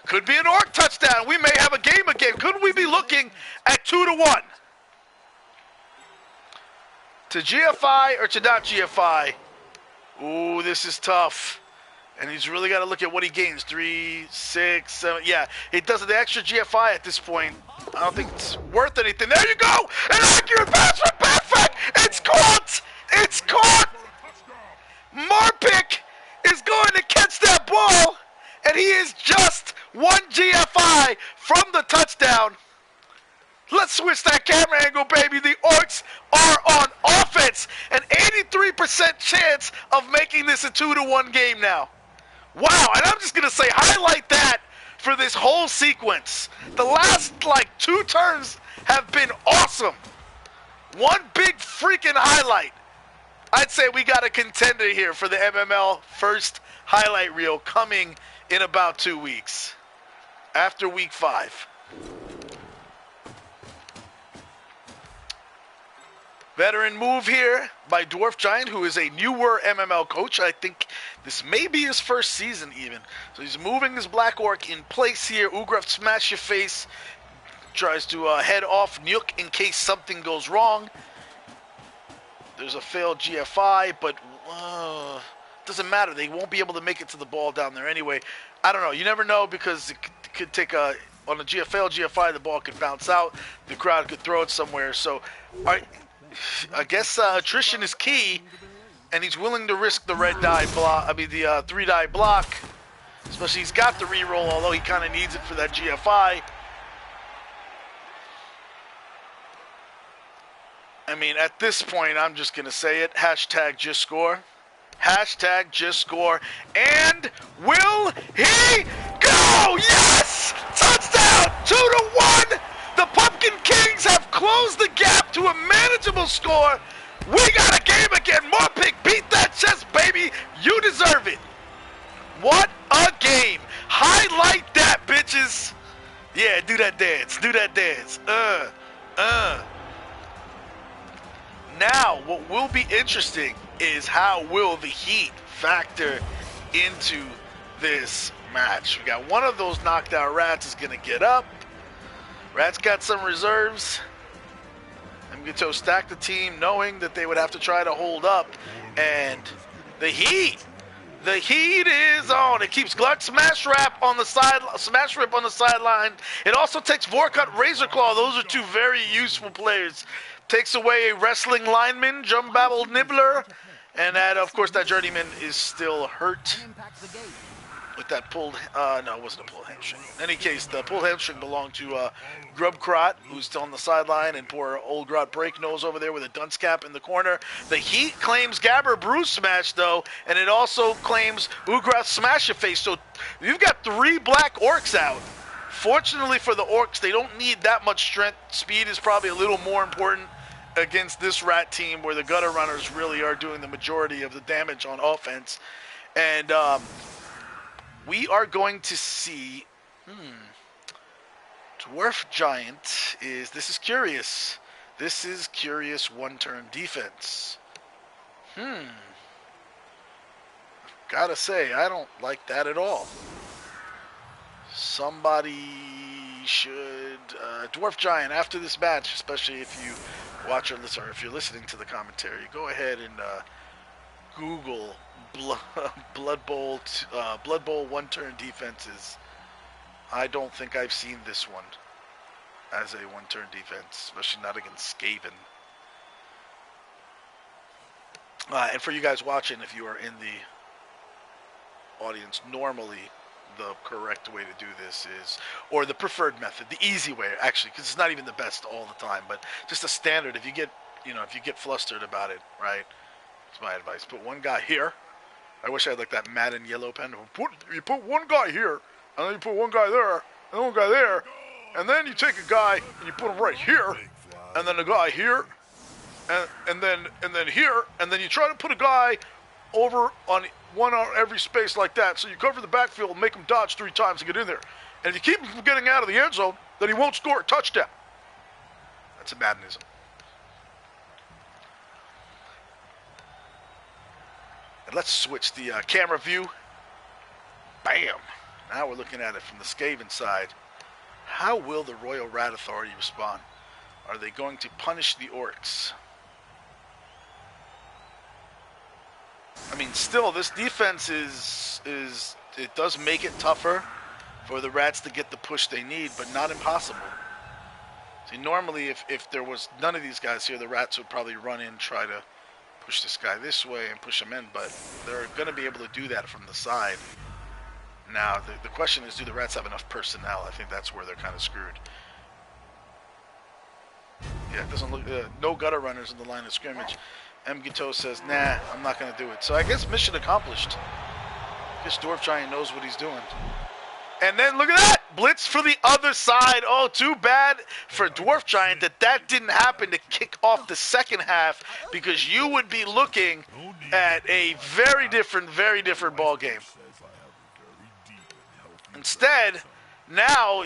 could be an Orc touchdown. We may have a game again. Could we be looking at 2-1? To GFI or to not GFI? Ooh, this is tough. And he's really got to look at what he gains. 3, 6, 7. Yeah, it does the extra GFI at this point. I don't think it's worth anything. There you go! An accurate pass from Badfac! It's caught! It's caught! Marpik is going to catch that ball, and he is just 1 GFI from the touchdown. Let's switch that camera angle, baby. The Orcs are on offense. An 83% chance of making this a 2-1 game now. Wow, and I'm just going to say highlight that for this whole sequence. The last, 2 turns have been awesome. One big freaking highlight. I'd say we got a contender here for the MML first highlight reel coming in about 2 weeks, after week 5. Veteran move here by DwarfGiant, who is a newer MML coach. I think this may be his first season even. So he's moving his Black Orc in place here. Ugraf smash your face. Tries to head off Nuke in case something goes wrong. There's a failed GFI, but doesn't matter. They won't be able to make it to the ball down there anyway. I don't know. You never know, because it could take on a failed GFI, the ball could bounce out. The crowd could throw it somewhere. So I guess attrition is key, and he's willing to risk the red die block. I mean, the 3-die block. Especially he's got the reroll, although he kind of needs it for that GFI. I mean, at this point, I'm just going to say it. Hashtag just score. Hashtag just score. And will he go? Yes! Touchdown! 2-1! The Pumpkin Kings have closed the gap to a manageable score. We got a game again. Morpig, beat that chest, baby. You deserve it. What a game. Highlight that, bitches. Yeah, do that dance. Do that dance. Now, what will be interesting is how will the Heat factor into this match. We got one of those knocked out Rats is going to get up. Rats got some reserves. MGTO stacked the team knowing that they would have to try to hold up. And the Heat is on. It keeps Glut Smash Rip on the sideline. It also takes Vorkut Razor Claw. Those are two very useful players. Takes away a wrestling lineman, Jump Babble Nibbler, and that, of course, that journeyman is still hurt with that pulled. No, it wasn't a pulled hamstring. In any case, the pulled hamstring belonged to Grubkrot, who's still on the sideline, and poor old Grot Breaknose over there with a dunce cap in the corner. The Heat claims Gabber Bruce Smash, though, and it also claims Ugrath Smash Your Face. So you've got 3 Black Orcs out. Fortunately for the Orcs, they don't need that much strength. Speed is probably a little more important against this Rat team, where the gutter runners really are doing the majority of the damage on offense. And we are going to see DwarfGiant this is curious. This is curious one-turn defense. Gotta say, I don't like that at all. Somebody should DwarfGiant after this match, especially if you watch or listen, or if you're listening to the commentary, go ahead and Google Blood Bowl one-turn defenses. I don't think I've seen this one as a one-turn defense, especially not against Skaven. And for you guys watching, if you are in the audience, normally the correct way to do this is, or the preferred method, the easy way, actually, because it's not even the best all the time, but just a standard. If you get flustered about it, right? It's my advice. Put one guy here. I wish I had like that Madden yellow pen. You put one guy here, and then you put one guy there, and one guy there, and then you take a guy and you put him right here, and then a guy here, and then here, and then you try to put a guy over on one on every space like that. So you cover the backfield and make him dodge 3 times to get in there. And if you keep him from getting out of the end zone, then he won't score a touchdown. That's a Maddenism. And let's switch the camera view. Bam! Now we're looking at it from the Skaven side. How will the Royal Rat Authority respond? Are they going to punish the Orcs? I mean, still, this defense it does make it tougher for the Rats to get the push they need, but not impossible. See, normally, if there was none of these guys here, the Rats would probably run in, try to push this guy this way and push him in, but they're going to be able to do that from the side. Now, the question is, do the Rats have enough personnel? I think that's where they're kind of screwed. Yeah, it doesn't look, no gutter runners in the line of scrimmage. MGTO says, nah, I'm not going to do it. So I guess mission accomplished. I guess DwarfGiant knows what he's doing. And then look at that! Blitz for the other side. Oh, too bad for DwarfGiant that didn't happen to kick off the second half, because you would be looking at a very different ball game. Instead, now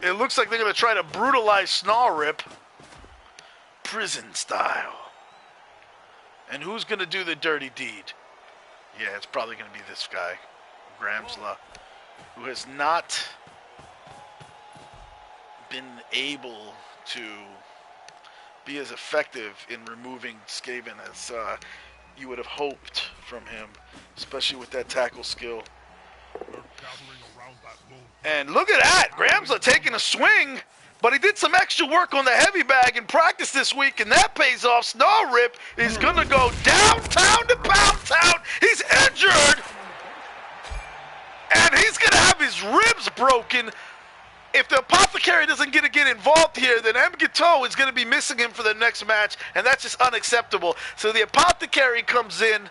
it looks like they're going to try to brutalize Snarrip prison style. And who's going to do the dirty deed? Yeah, it's probably going to be this guy, Gramsla, who has not been able to be as effective in removing Skaven as you would have hoped from him, especially with that tackle skill. And look at that, Gramsla taking a swing, but he did some extra work on the heavy bag in practice this week, and that pays off. Snarrip is going to go downtown to Pound Town. He's injured, and he's going to have his ribs broken. If the Apothecary doesn't get involved here, then Mgato is going to be missing him for the next match, and that's just unacceptable. So the Apothecary comes in,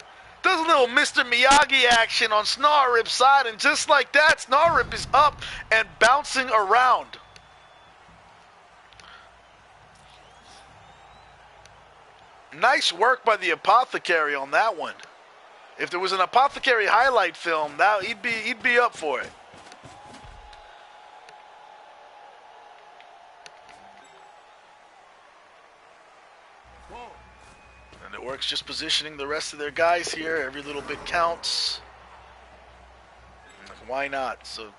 does a little Mr. Miyagi action on Snarrip's side, and just like that, Snarrip is up and bouncing around. Nice work by the Apothecary on that one. If there was an Apothecary highlight film, he'd be up for it. And it works just positioning the rest of their guys here. Every little bit counts. Like, why not? So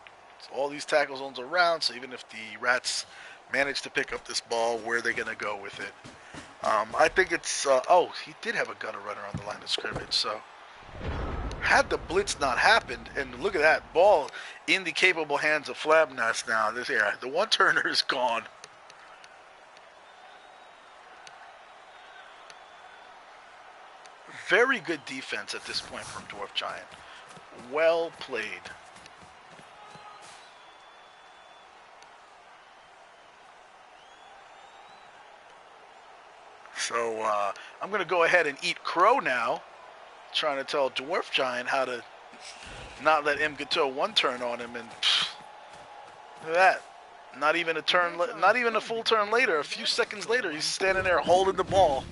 all these tackle zones around, so even if the Rats manage to pick up this ball, where are they going to go with it? I think it's, oh, he did have a gutter runner on the line of scrimmage, so had the blitz not happened, and look at that, ball in the capable hands of Flabnast now. This here, the one-turner is gone. Very good defense at this point from DwarfGiant. Well played. So I'm going to go ahead and eat crow now, trying to tell DwarfGiant how to not let Mgato one turn on him, and look at that. Not even a turn, not even a full turn later. A few seconds later, he's standing there holding the ball.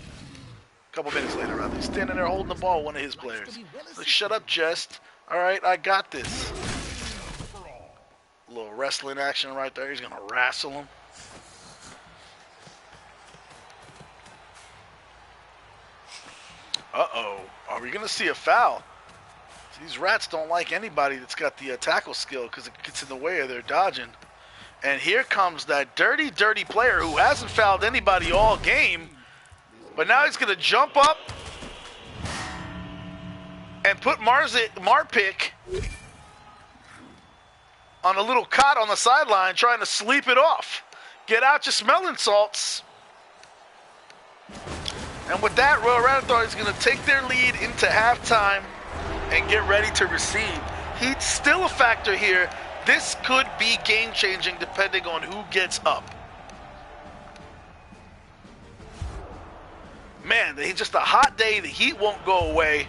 A couple minutes later, rather, he's standing there holding the ball. One of his players. Like, shut up, Jest. All right, I got this. A little wrestling action right there. He's gonna wrestle him. Uh-oh. Are we gonna see a foul? These Rats don't like anybody that's got the tackle skill, because it gets in the way of their dodging. And here comes that dirty, dirty player who hasn't fouled anybody all game. But now he's going to jump up and put Marpick on a little cot on the sideline, trying to sleep it off. Get out your smelling salts. And with that, Royal Rat Authority is going to take their lead into halftime and get ready to receive. Heat's still a factor here. This could be game-changing depending on who gets up. Man, it's just a hot day. The heat won't go away.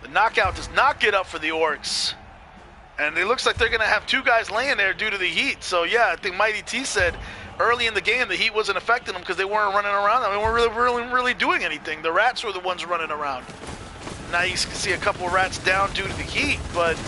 The knockout does not get up for the Orcs. And it looks like they're going to have two guys laying there due to the heat. So, yeah, I think Mighty T said early in the game the heat wasn't affecting them because they weren't running around. I mean, weren't really doing anything. The Rats were the ones running around. Now you can see a couple of Rats down due to the heat, but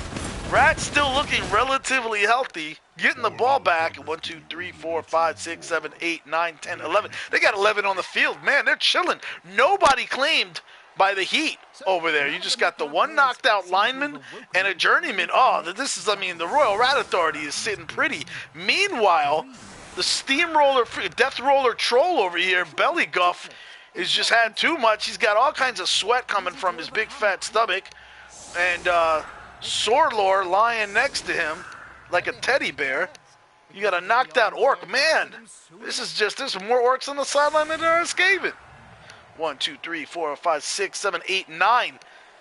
Rats still looking relatively healthy. Getting the ball back. 1, 2, 3, 4, 5, 6, 7, 8, 9, 10, 11. They got 11 on the field. Man, they're chilling. Nobody claimed by the heat over there. You just got the one knocked out lineman and a journeyman. Oh, this is, I mean, the Royal Rat Authority is sitting pretty. Meanwhile, the steamroller, death roller troll over here, Belly Guff, has just had too much. He's got all kinds of sweat coming from his big fat stomach. And Swordlore lying next to him like a teddy bear. You got a knocked out orc. Man, there's more orcs on the sideline than there are Skaven. 1, 2, 3, 4, 5, 6, 7, 8, 9.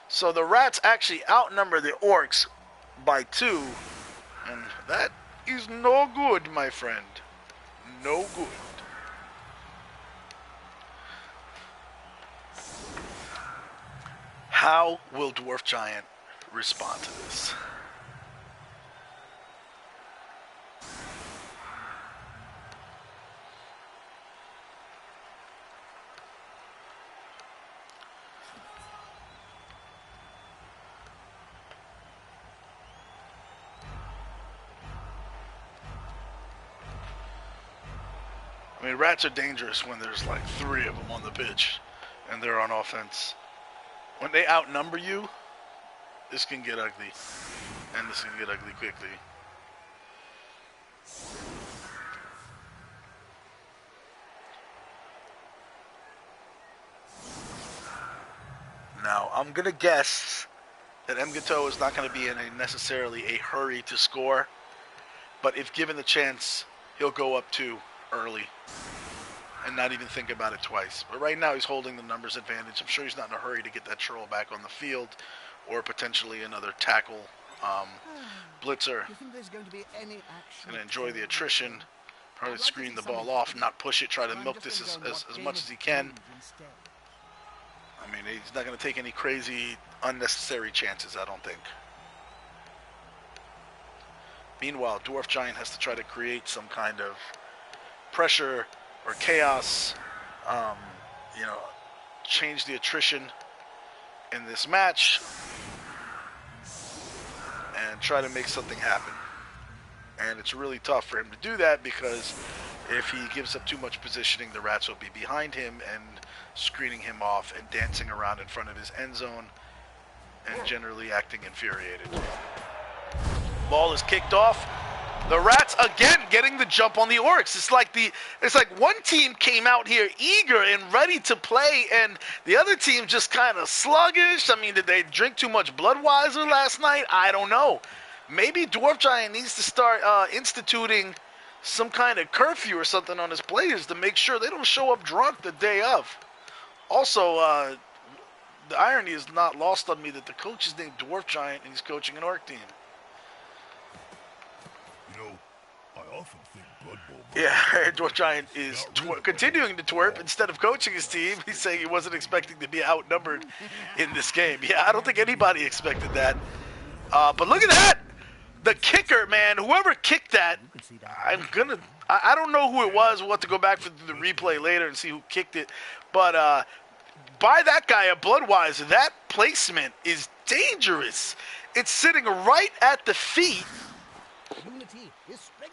So the Rats actually outnumber the orcs by 2. And that is no good, my friend. No good. How will DwarfGiant respond to this? I mean, rats are dangerous when there's like 3 of them on the pitch and they're on offense. When they outnumber you, this can get ugly. And this can get ugly quickly. Now, I'm going to guess that MGTO is not going to be in necessarily a hurry to score. But if given the chance, he'll go up 2 early and not even think about it twice. But right now he's holding the numbers advantage. I'm sure he's not in a hurry to get that troll back on the field or potentially another tackle blitzer. Going to enjoy the attrition, probably screen the ball off, not push it, try to milk this as much as he can. I mean, he's not going to take any crazy, unnecessary chances, I don't think. Meanwhile, DwarfGiant has to try to create some kind of pressure or chaos, you know, change the attrition in this match and try to make something happen. And it's really tough for him to do that because if he gives up too much positioning, the Rats will be behind him and screening him off and dancing around in front of his end zone and generally acting infuriated. Ball is kicked off. The Rats again getting the jump on the Orcs. It's like one team came out here eager and ready to play, and the other team just kind of sluggish. I mean, did they drink too much Bloodweiser last night? I don't know. Maybe DwarfGiant needs to start instituting some kind of curfew or something on his players to make sure they don't show up drunk the day of. Also, the irony is not lost on me that the coach is named DwarfGiant and he's coaching an Orc team. You know, I often think Blood Bowl. Yeah, DwarfGiant is continuing to twerp instead of coaching his team. He's saying he wasn't expecting to be outnumbered in this game. Yeah, I don't think anybody expected that. But look at that! The kicker, man, whoever kicked that, I don't know who it was. We'll have to go back for the replay later and see who kicked it. But by that guy at Bloodweiser, that placement is dangerous. It's sitting right at the feet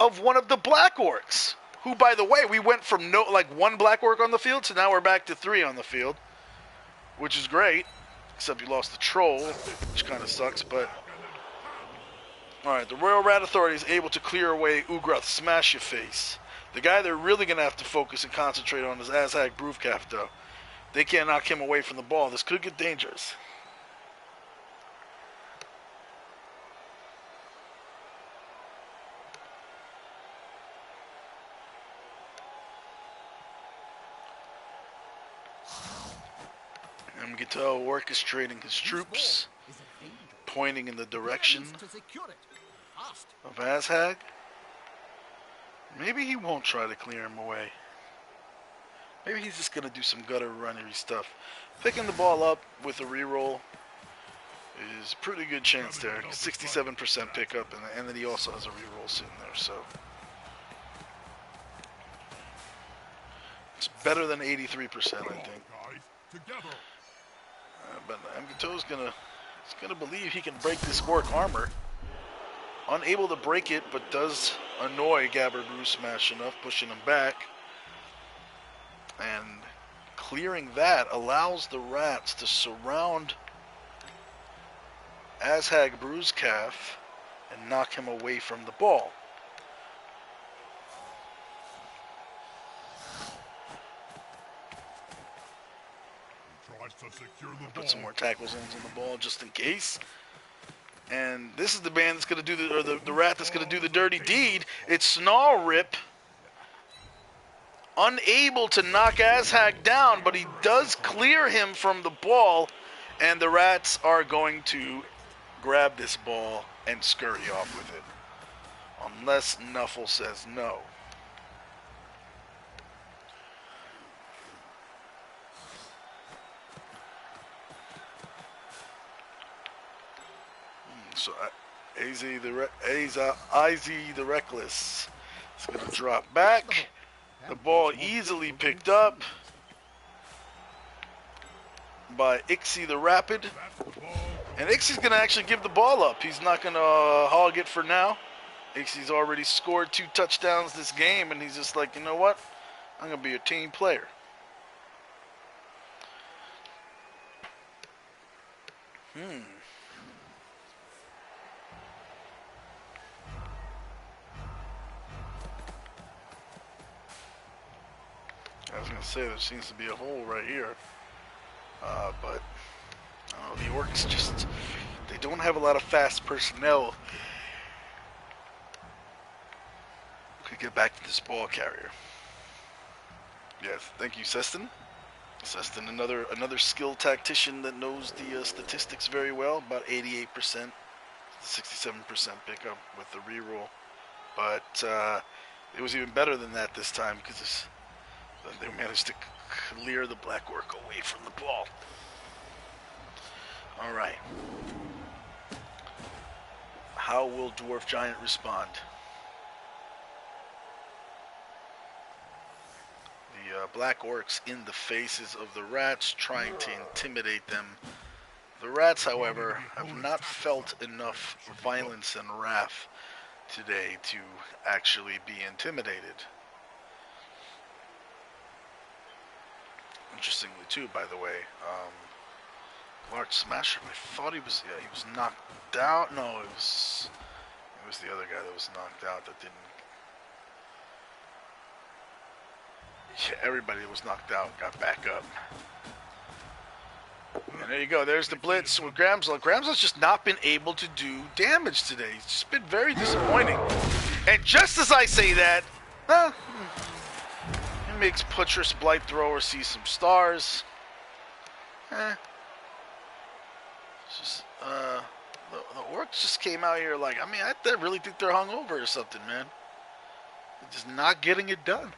of one of the Black Orcs, who, by the way, we went from one Black Orc on the field to now we're back to 3 on the field, which is great, except you lost the troll, which kind of sucks, but... Alright, the Royal Rat Authority is able to clear away Ugroth, smash your face. The guy they're really going to have to focus and concentrate on is Azhag Bruvkaf, though. They can't knock him away from the ball. This could get dangerous. MGTO orchestrating his troops, pointing in the direction of Azhag. Maybe he won't try to clear him away. Maybe he's just going to do some gutter runnery stuff. Picking the ball up with a reroll is a pretty good chance there. 67% pickup, and then he also has a reroll sitting there, so. It's better than 83%, I think. But MGTO's gonna believe he can break this Orc armor. Unable to break it, but does annoy Gabber Brew Smash enough, pushing him back. And clearing that allows the Rats to surround Azhag Bruvkaf and knock him away from the ball. Put some more tackle zones on the ball just in case. And this is the band that's going to do the rat that's going to do the dirty deed. It's Snarl Rip. Unable to knock Azhag down, but he does clear him from the ball. And the Rats are going to grab this ball and scurry off with it. Unless Nuffle says no. So Izzy the Reckless is going to drop back. The ball easily picked up by Ixie the Rapid. And Ixie's going to actually give the ball up. He's not going to hog it for now. Ixie's already scored 2 touchdowns this game, and he's just like, you know what? I'm gonna be a team player. I was gonna say there seems to be a hole right here, but the Orcs just, they don't have a lot of fast personnel. Could get back to this ball carrier. Yes, thank you, Seston. Seston, another skilled tactician that knows the statistics very well. About 88%, 67% pickup with the reroll. But it was even better than that this time because they managed to clear the Black Orc away from the ball. All right. How will Dwarf Giant respond? The Black Orcs in the faces of the Rats, trying to intimidate them. The Rats, however, have not felt enough violence and wrath today to actually be intimidated. Interestingly, too, by the way, Large Smasher, I thought he was knocked out. No, it was the other guy that was knocked out that didn't. Yeah, everybody that was knocked out got back up. And there you go. There's the blitz with Gramsla. Gramsla's just not been able to do damage today. It's just been very disappointing. And just as I say that, it makes Puttress Blight Thrower see some stars. It's just, the Orcs just came out here like, I mean, I really think they're hungover or something, man. They're just not getting it done.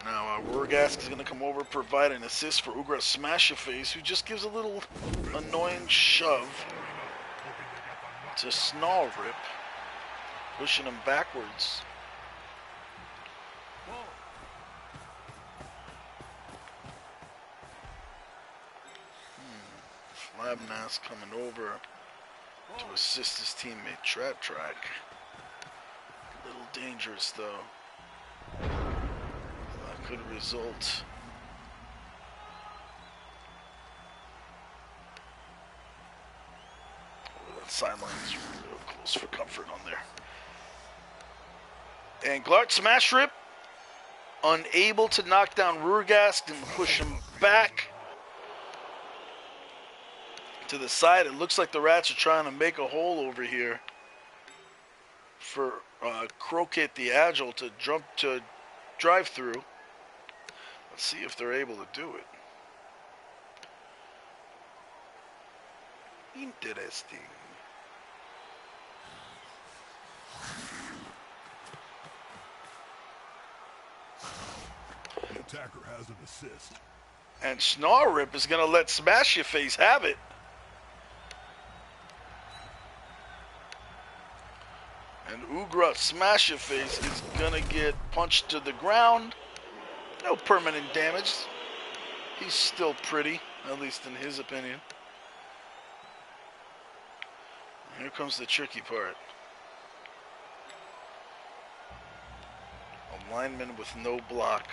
Now, Rurgask is going to come over, provide an assist for Ugra Smash-A-Face, who just gives a little annoying shove to Snarl Rip, pushing him backwards. Flabnas coming over to assist his teammate Trap Track. A little dangerous, though. Could result. Oh, that sideline is real close for comfort on there. And Glart Smash Rip, unable to knock down Rurgast and push him back to the side. It looks like the Rats are trying to make a hole over here for Croakit the Agile to drive through. Let's see if they're able to do it. Interesting. The attacker has an assist. And Snarrip is going to let Smash-A-Face have it. And Ugra Smash-A-Face is going to get punched to the ground. No permanent damage. He's still pretty, at least in his opinion. Here comes the tricky part. A lineman with no block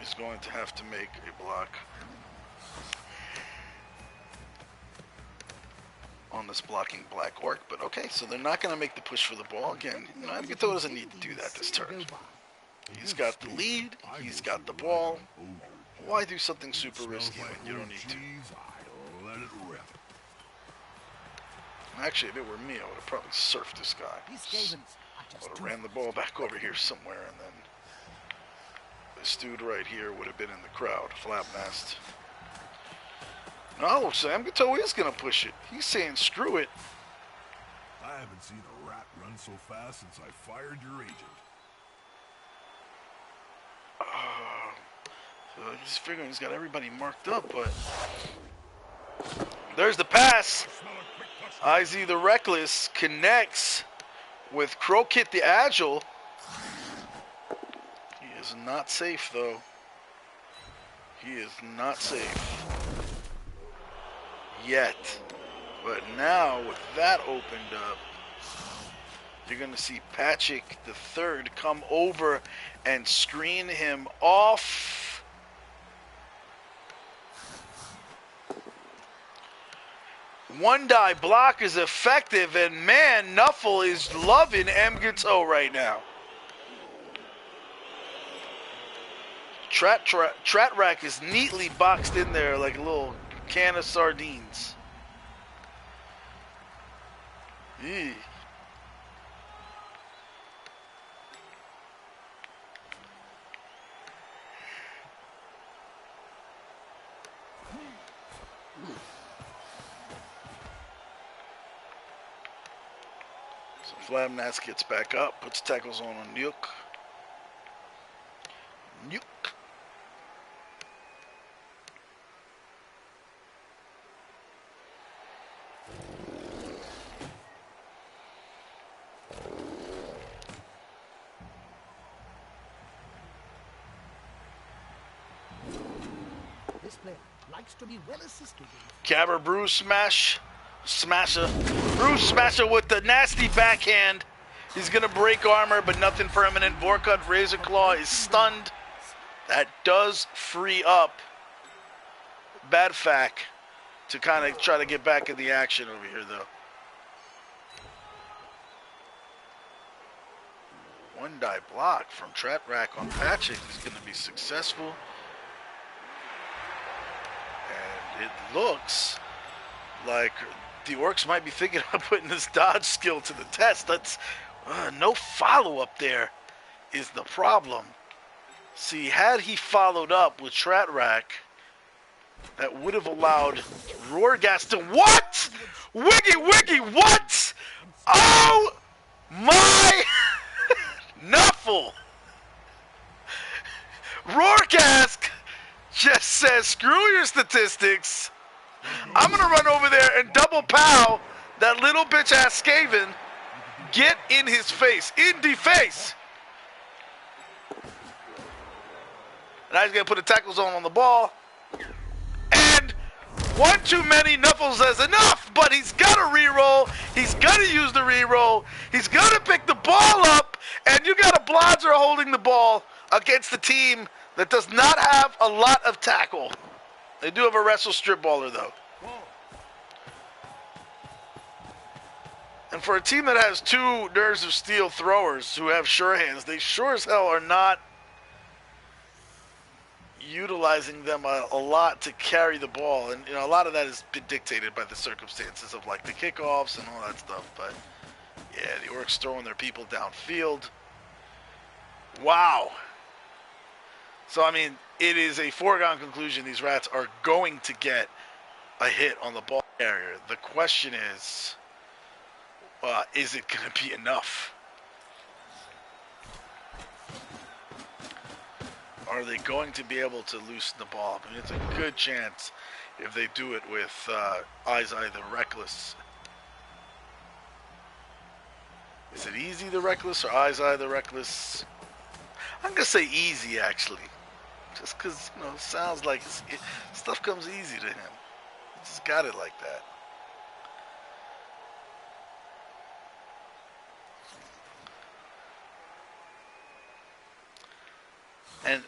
is going to have to make a block on this blocking Black Orc, but okay, so they're not going to make the push for the ball again. Amgato doesn't need to do that this turn. He's got the lead, he's got the ball. Why do something super risky when you don't need to? Actually, if it were me, I would have probably surfed this guy. I would have ran the ball back over here somewhere, and then this dude right here would have been in the crowd. Flapmast. No, Amgato is going to push it. He's saying screw it. I haven't seen a rat run so fast since I fired your agent. So he's figuring he's got everybody marked up, but there's the pass. IZ the Reckless connects with Croakit the Agile. He is not safe, though. He is not safe. Yet. But now, with that opened up, you're going to see Patrick the third come over and screen him off. One die block is effective, and man, Nuffle is loving Mgato right now. Tratrack is neatly boxed in there like a little can of sardines. Eee. So Flamnats gets back up, puts tackles on Nuke. Nuke. This player likes to be well assisted. Cabber Bruce Smasher. Bruce Smasher with the nasty backhand. He's going to break armor, but nothing permanent. Vorkut Razor Claw is stunned. That does free up Badfack to kind of try to get back in the action over here, though. One die block from Tratrack on Patrick is going to be successful. And it looks like the Orcs might be thinking of putting this dodge skill to the test. That's no follow-up there is the problem. See, had he followed up with Tratrack, that would have allowed Roargas to... What? Wiggy, what? Oh, my... Nuffle! Roargas just says, screw your statistics. I'm going to run over there and double pow that little bitch-ass Skaven. Get in his face. In the face. Now he's going to put a tackle zone on the ball. And one too many Nuffle says enough, but he's got to reroll. He's got to use the reroll. He's got to pick the ball up, and you got a Blodger holding the ball against the team that does not have a lot of tackle. They do have a wrestle strip baller, though. And for a team that has two Nerves of Steel throwers who have sure hands, they sure as hell are not utilizing them a lot to carry the ball. And, you know, a lot of that has been dictated by the circumstances of, like, the kickoffs and all that stuff. But, yeah, the Orcs throwing their people downfield. Wow. So, I mean, it is a foregone conclusion these Rats are going to get a hit on the ball carrier. The question is it going to be enough? Are they going to be able to loosen the ball? I mean, it's a good chance if they do it with Eyes Eye the Reckless. Is it Easy the Reckless or Eyes Eye the Reckless? I'm going to say Easy, actually. Just because, you know, it sounds like stuff comes easy to him. He just got it like that.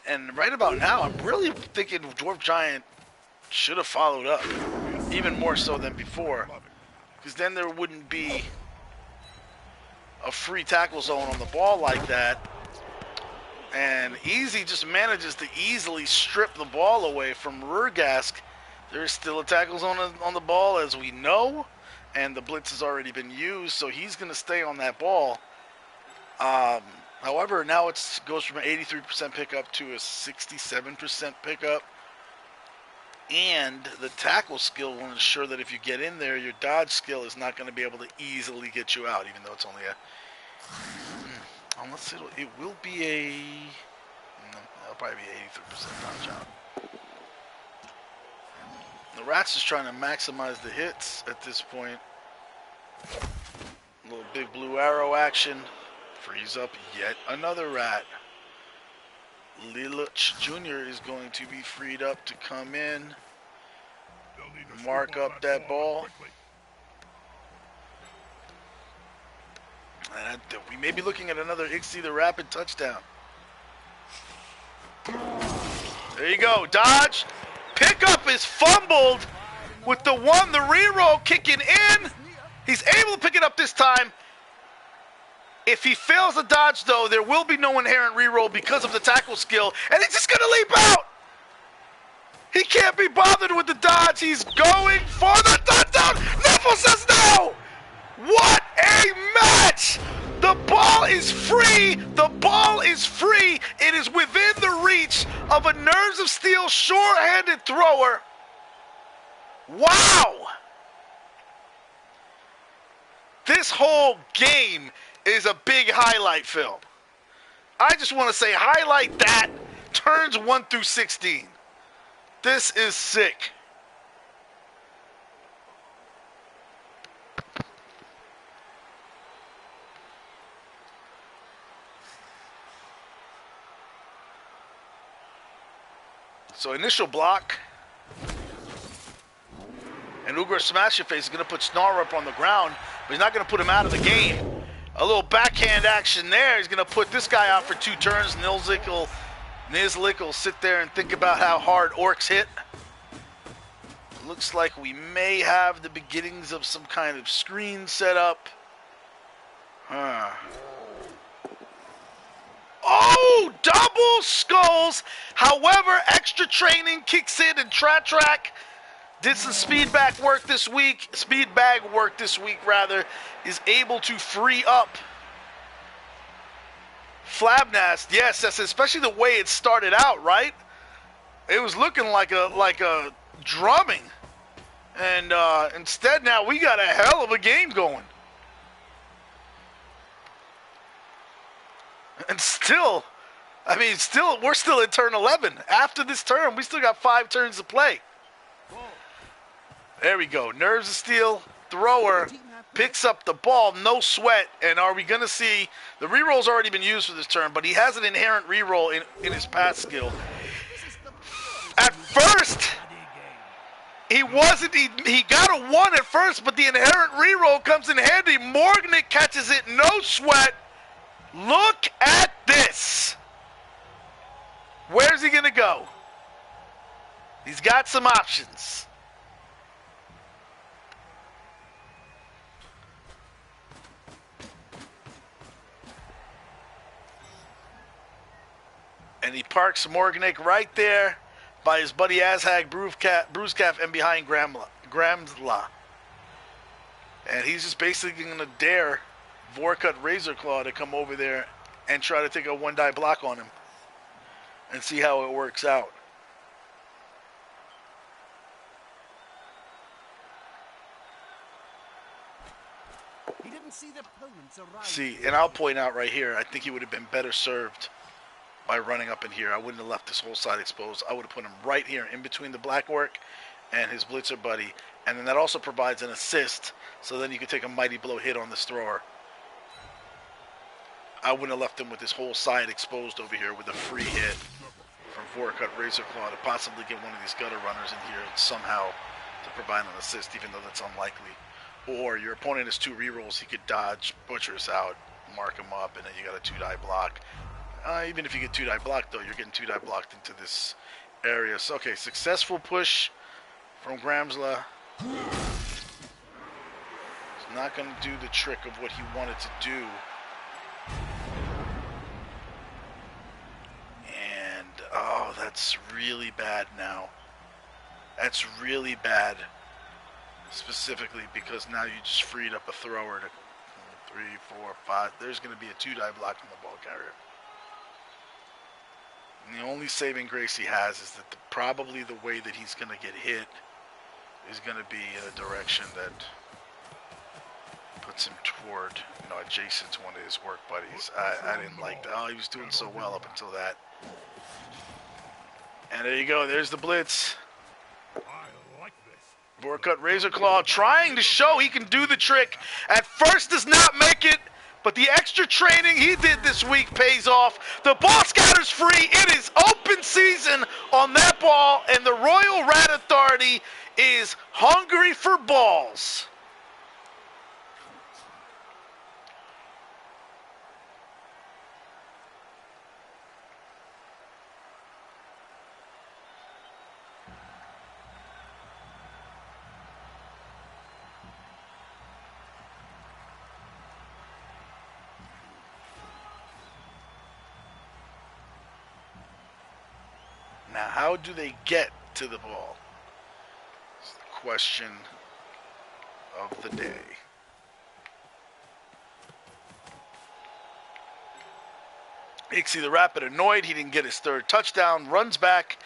And right about now, I'm really thinking DwarfGiant should have followed up, even more so than before, because then there wouldn't be a free tackle zone on the ball like that, and Easy just manages to easily strip the ball away from Rurgask. There is still a tackle zone on the ball, as we know, and the blitz has already been used, so he's going to stay on that ball. However, now it goes from an 83% pickup to a 67% pickup. And the tackle skill will ensure that if you get in there, your dodge skill is not going to be able to easily get you out, even though it's only a... Unless it will be a... No, it'll probably be 83% dodge out. The Rats is trying to maximize the hits at this point. A little big blue arrow action. Frees up yet another Rat. Lilich Jr. is going to be freed up to come in, mark up that ball. we may be looking at another Ixie the Rapid touchdown. There you go. Dodge. Pickup is fumbled with the reroll kicking in. He's able to pick it up this time. If he fails the dodge, though, there will be no inherent reroll because of the tackle skill, and he's just going to leap out. He can't be bothered with the dodge. He's going for the touchdown. Nuffle says no. What a match. The ball is free. The ball is free. It is within the reach of a Nerves of Steel sure-handed thrower. Wow. This whole game is a big highlight film. I just want to say highlight that. Turns 1 through 16. This is sick. So initial block. And Ugra Smash Your Face is going to put Snarl up on the ground, but he's not going to put him out of the game. A little backhand action there. He's going to put this guy out for 2 turns. Nizlik will sit there and think about how hard orcs hit. Looks like we may have the beginnings of some kind of screen set up. Oh, double skulls. However, extra training kicks in, and Track did some speed bag work this week, is able to free up Flabnast. Yes, that's especially the way it started out, right? It was looking like a drumming. And instead now we got a hell of a game going. And still, we're still in turn 11. After this turn, we still got 5 turns to play. There we go. Nerves of Steel, thrower, picks up the ball, no sweat. And are we going to see, the reroll's already been used for this turn, but he has an inherent reroll in his pass skill. At first, he got a 1 at first, but the inherent reroll comes in handy. Morgnick catches it, no sweat. Look at this. Where's he going to go? He's got some options. And he parks Morgnick right there by his buddy Azhag, Bruisecalf, and behind Gramsla. And he's just basically going to dare Vorkut Razorclaw to come over there and try to take a 1-die block on him and see how it works out. He didn't see the opponents arrive. See, and I'll point out right here, I think he would have been better served by running up in here. I wouldn't have left this whole side exposed. I would have put him right here in between the black orc and his blitzer buddy. And then that also provides an assist, so then you could take a mighty blow hit on this thrower. I wouldn't have left him with this whole side exposed over here with a free hit from Vorkut Razorclaw to possibly get one of these gutter runners in here somehow to provide an assist, even though that's unlikely. Or your opponent has 2 rerolls, he could dodge, butchers out, mark him up, and then you got a 2-die block. Even if you get 2-die blocked, though, you're getting 2-die blocked into this area. So, okay, successful push from Gramsla. He's not going to do the trick of what he wanted to do. And, oh, that's really bad now. That's really bad. Specifically because now you just freed up a thrower to 3, 4, 5. There's going to be a 2-die block from the ball carrier. And the only saving grace he has is that probably the way that he's going to get hit is going to be in a direction that puts him toward, adjacent to one of his work buddies. I didn't like that. Oh, he was doing so well up until that. And there you go. There's the blitz. I like this. Vorkut Razorclaw trying to show he can do the trick. At first does not make it, but the extra training he did this week pays off. The ball scatter's free. It is open season on that ball, and the Royal Rat Authority is hungry for balls. Now, how do they get to the ball? It's the question of the day. Ixie the Rapid annoyed. He didn't get his third touchdown. Runs back.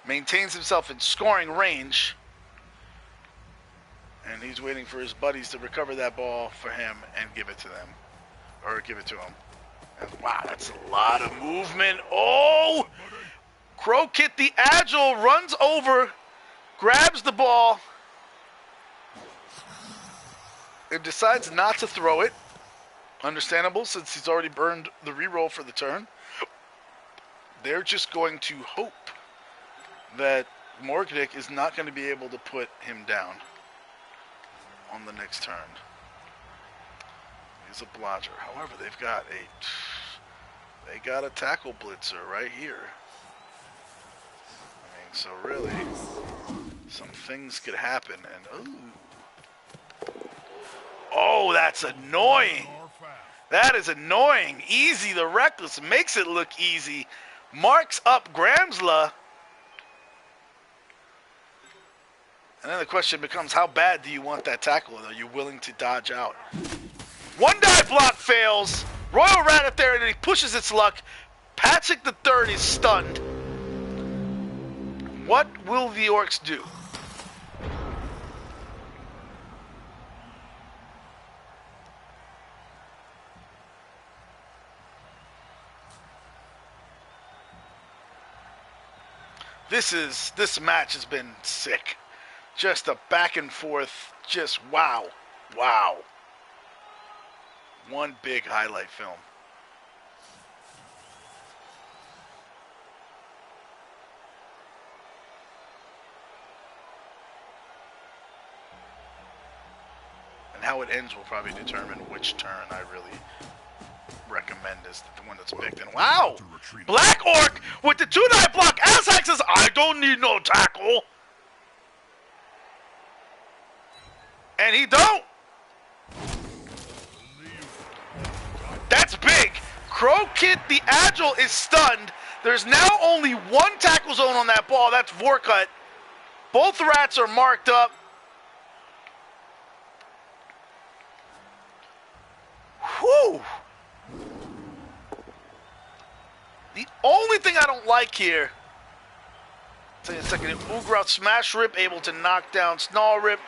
Maintains himself in scoring range. And he's waiting for his buddies to recover that ball for him and give it to them. Or give it to him. And wow, that's a lot of movement. Oh! Crow-Kit the Agile runs over, grabs the ball, and decides not to throw it. Understandable, since he's already burned the reroll for the turn. They're just going to hope that Morgnick is not going to be able to put him down on the next turn. He's a blodger. However, they got a tackle blitzer right here. I mean, so really, some things could happen. And oh, that's annoying. That is annoying. Easy the Reckless makes it look easy. Marks up Gramsla. And then the question becomes, how bad do you want that tackle? Are you willing to dodge out? One dive block fails. Royal Rat up there, and he pushes its luck. Patrick the Third is stunned. What will the Orcs do? This match has been sick. Just a back and forth, just wow. Wow. One big highlight film. And how it ends will probably determine which turn I really recommend is the one that's picked. And wow! Black Orc with the 2-9 block. Azak says, I don't need no tackle. And he don't. That's big. Crow-Kit the Agile is stunned. There's now only one tackle zone on that ball. That's Vorkut. Both rats are marked up. Whew. The only thing I don't like here, I'll tell you in a second, Ugrout Smash Rip able to knock down Snarl Rip.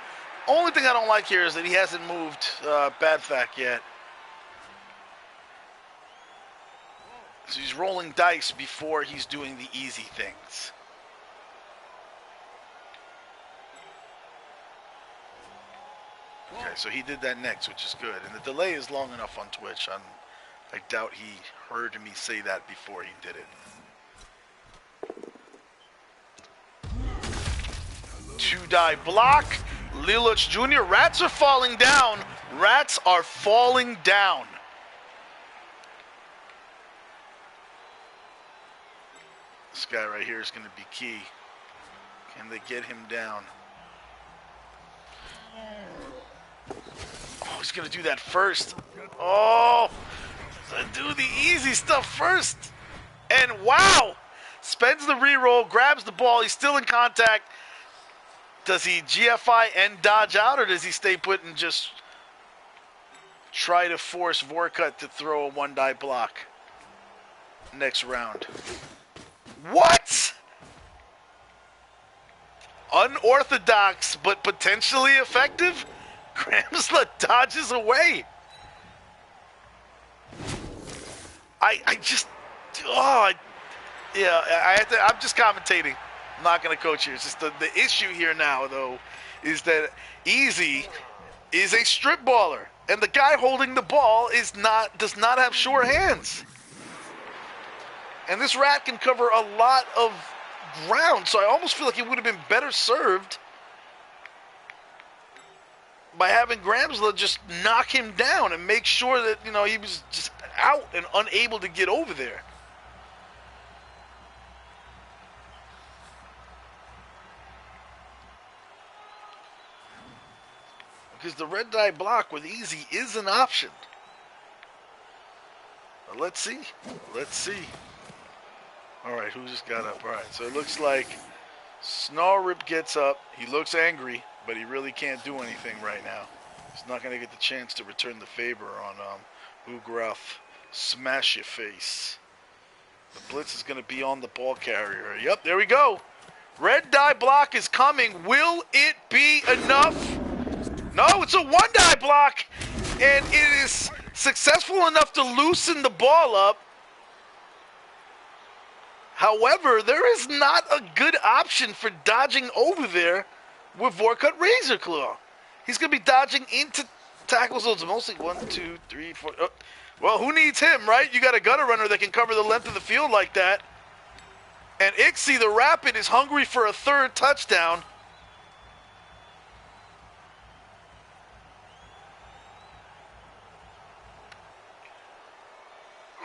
Only thing I don't like here is that he hasn't moved Badfack yet. So he's rolling dice before he's doing the easy things. Okay, so he did that next, which is good. And the delay is long enough on Twitch. I doubt he heard me say that before he did it. 2-die block. Liluch Jr. Rats are falling down. Rats are falling down. This guy right here is going to be key. Can they get him down? Oh, he's going to do that first. Oh, do the easy stuff first. And wow, spends the reroll, grabs the ball. He's still in contact. Does he GFI and dodge out, or does he stay put and just try to force Vorkut to throw a 1-die block next round? What? Unorthodox, but potentially effective? Gramsla dodges away. I'm just commentating. I'm not going to coach here. It's just the issue here now, though, is that Easy is a strip baller, and the guy holding the ball does not have sure hands. And this rat can cover a lot of ground, so I almost feel like he would have been better served by having Gramsla just knock him down and make sure that, he was just out and unable to get over there. Because the red die block with Easy is an option. But let's see. Let's see. All right, who just got up? All right, so it looks like Snarlrip gets up. He looks angry, but he really can't do anything right now. He's not going to get the chance to return the favor on Ugroth. Smash your face. The blitz is going to be on the ball carrier. Yep, there we go. Red die block is coming. Will it be enough? No, it's a one die block, and it is successful enough to loosen the ball up. However, there is not a good option for dodging over there with Vorkut Razor Claw. He's going to be dodging into tackle zones, mostly 1, 2, 3, 4. Oh. Well, who needs him, right? You got a gutter runner that can cover the length of the field like that. And Ixie the Rapid is hungry for a third touchdown.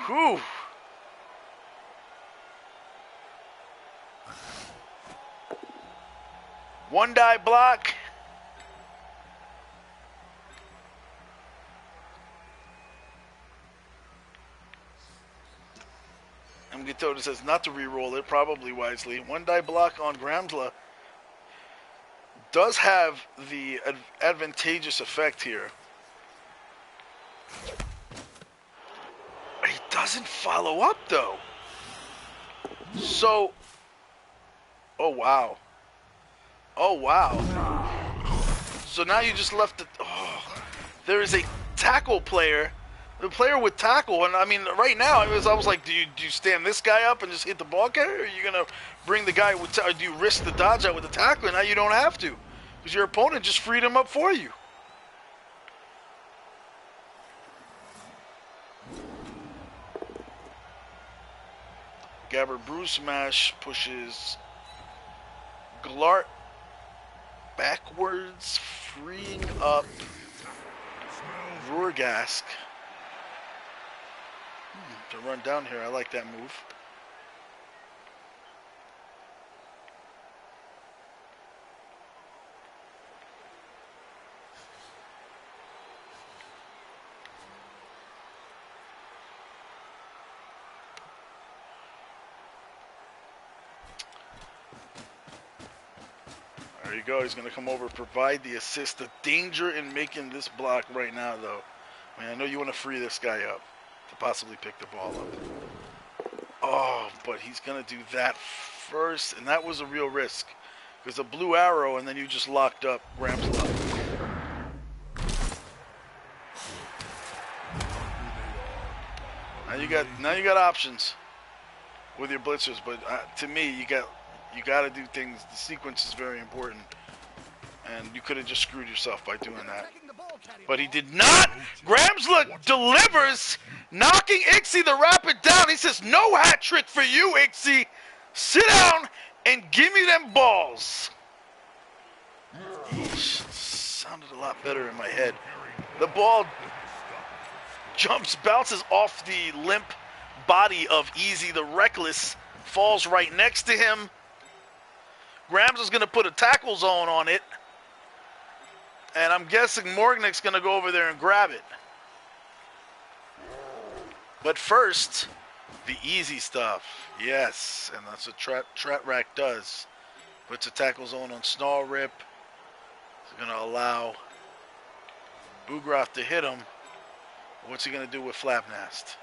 Whew. One die block. Gatoda says not to re-roll it, probably wisely. One die block on Gramsla does have the advantageous effect here. He doesn't follow up, though. So, oh, wow. Oh, wow. So now you just left it. Oh, there is a tackle player. The player with tackle, and I mean, right now, I was like, do you stand this guy up and just hit the ball carrier? Or are you going to bring the guy with do you risk the dodge out with the tackle? And now you don't have to, because your opponent just freed him up for you. Gabber Brew Smash pushes Glart backwards, freeing up Rurgask. To run down here, I like that move. There you go. He's going to come over, provide the assist. The danger in making this block right now, though. I mean, I know you want to free this guy up to possibly pick the ball up. Oh, but he's going to do that first, and that was a real risk. Because a blue arrow, and then you just locked up Gramsla. Now you got options with your blitzers, but to me, you got to do things. The sequence is very important, and you could have just screwed yourself by doing that. But he did not. Gramsla delivers, knocking Ixie the Rapid down. He says, no hat trick for you, Ixie. Sit down and give me them balls. Eesh, sounded a lot better in my head. The ball bounces off the limp body of Easy the Reckless, falls right next to him. Grams is going to put a tackle zone on it. And I'm guessing Morgnick's going to go over there and grab it. But first, the easy stuff. Yes, and that's what Tratrack does. Puts a tackle zone on Snarlrip. It's going to allow Ugroth to hit him. What's he going to do with Flapnast?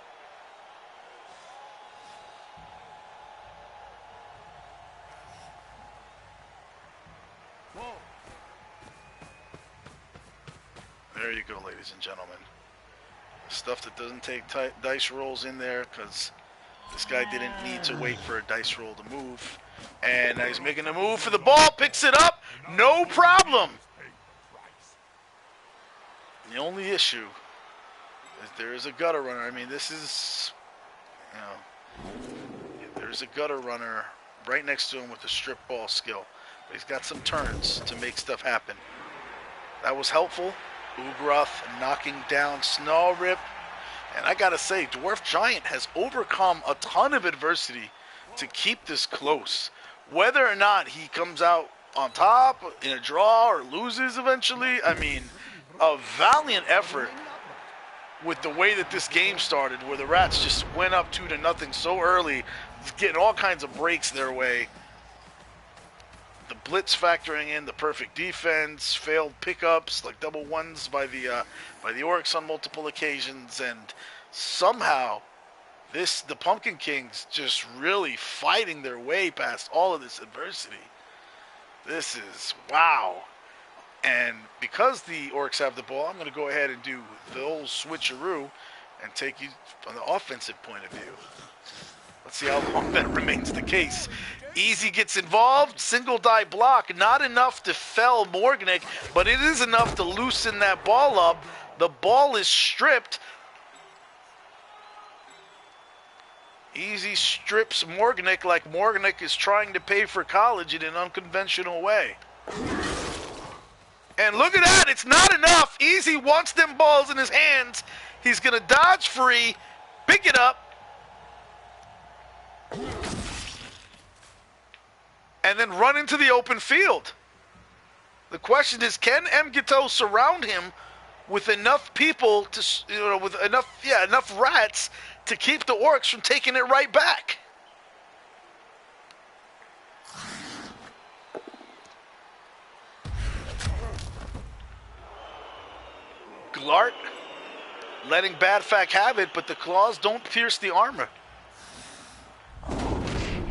There you go, ladies and gentlemen. Stuff that doesn't take dice rolls in there, because this guy didn't need to wait for a dice roll to move. And now he's making a move for the ball, picks it up, no problem. The only issue is there is a gutter runner. I mean, this is, there's a gutter runner right next to him with a strip ball skill. But he's got some turns to make stuff happen. That was helpful. Ugroth knocking down Snarlrip. And I gotta say, DwarfGiant has overcome a ton of adversity to keep this close. Whether or not he comes out on top in a draw or loses eventually, I mean, a valiant effort with the way that this game started, where the Rats just went up 2-0 so early, getting all kinds of breaks their way. The blitz factoring in the perfect defense, failed pickups like double ones by the Orcs on multiple occasions, and somehow the Pumpkin Kings just really fighting their way past all of this adversity. This is wow. And because the Orcs have the ball, I'm going to go ahead and do the old switcheroo and take you from the offensive point of view. Let's see how long that remains the case. Easy gets involved, single die block, not enough to fell Morgnick, but it is enough to loosen that ball up. The ball is stripped. Easy strips Morgnick like Morgnick is trying to pay for college in an unconventional way. And look at that, it's not enough. Easy wants them balls in his hands. He's going to dodge free, pick it up, and then run into the open field. The question is, can Mgito surround him with enough people to, with enough Rats to keep the Orcs from taking it right back? Glart letting Badfack have it, but the claws don't pierce the armor.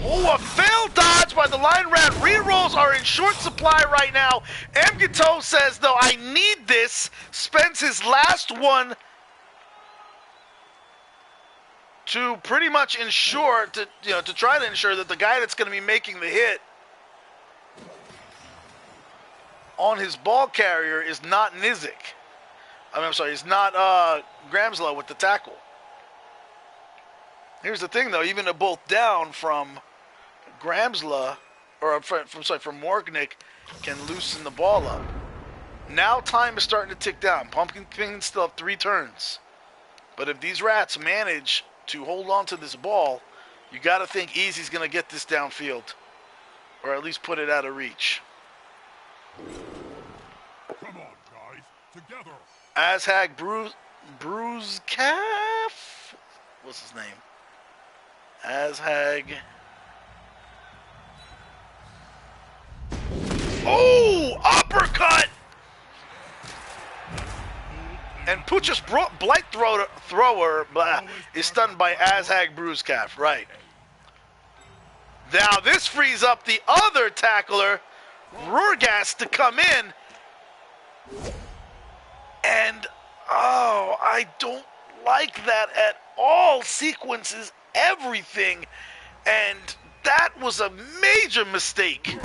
Oh, a failed dodge by the Line Rat. Rerolls are in short supply right now. Mgito says, though, I need this. Spends his last one to pretty much ensure, to try to ensure that the guy that's going to be making the hit on his ball carrier is not Nizik. I'm sorry, it's not Gramslow with the tackle. Here's the thing, though. Even a bolt down from Gramsla, or from Morgnick, can loosen the ball up. Now time is starting to tick down. Pumpkin Kings still have 3 turns. But if these Rats manage to hold on to this ball, you got to think Easy's going to get this downfield. Or at least put it out of reach. Come on, guys. Together. Azhag Bruisecaf? What's his name? Azhag. Oh! Uppercut! And Puch's Blight Thrower is stunned by Azhag Bruisecaf. Right. Now this frees up the other tackler, Rurgas, to come in. And, oh, I don't like that at all. Sequences everything. And that was a major mistake.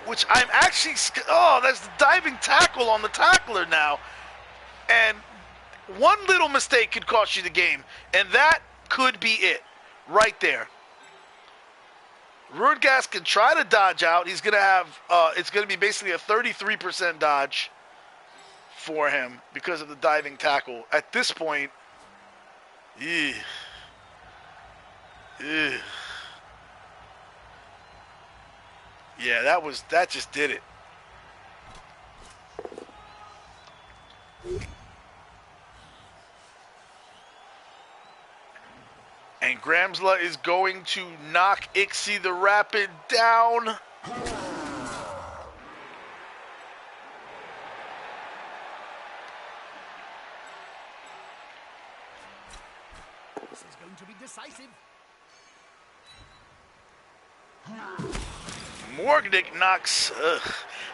Which I'm actually, that's the diving tackle on the tackler now. And one little mistake could cost you the game. And that could be it. Right there. Rurgas can try to dodge out. He's going to have, it's going to be basically a 33% dodge for him because of the diving tackle. At this point, yeah, that just did it. And Gramsla is going to knock Ixie the Rapid down. This is going to be decisive. Morgnick knocks.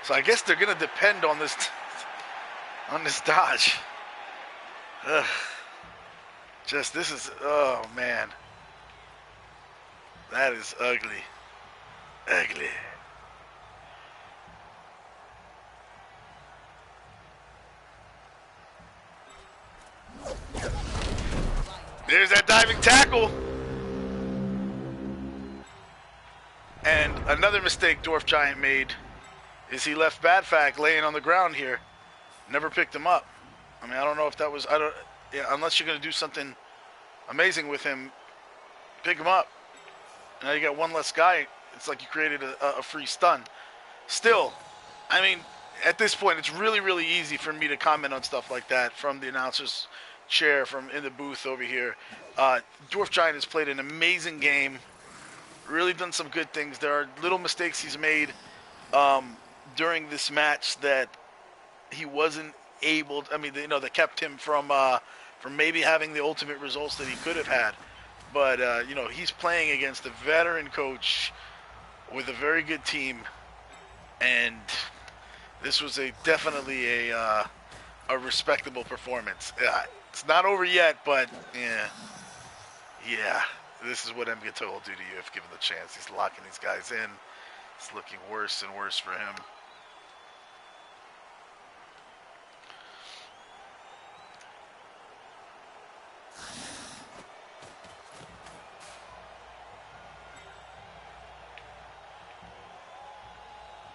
So I guess they're going to depend on this dodge. This is, oh man. That is ugly. Ugly. There's that diving tackle. And another mistake DwarfGiant made is he left Badfack laying on the ground here. Never picked him up. I mean, I don't know if that was, unless you're going to do something amazing with him, pick him up. Now you got one less guy. It's like you created a free stun. Still, I mean, at this point, it's really, really easy for me to comment on stuff like that from the announcer's chair, from in the booth over here. DwarfGiant has played an amazing game, really done some good things. There are little mistakes he's made during this match that he wasn't able to, I mean, that kept him from maybe having the ultimate results that he could have had. But, he's playing against a veteran coach with a very good team, and this was definitely a respectable performance. It's not over yet, but yeah, this is what MGTO will do to you if given the chance. He's locking these guys in. It's looking worse and worse for him.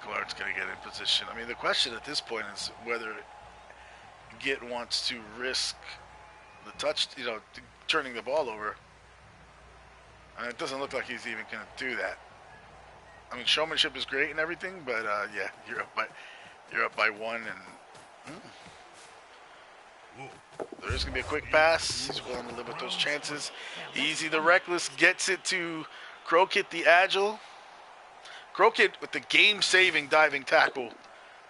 Guard's going to get in position. I mean, the question at this point is whether Git wants to risk the touch, turning the ball over. And it doesn't look like he's even going to do that. I mean, showmanship is great and everything, but yeah, you're up by one, and there's going to be a quick pass. He's willing to live with those chances. Easy the Reckless gets it to Krokit the Agile. Krokit with the game-saving diving tackle,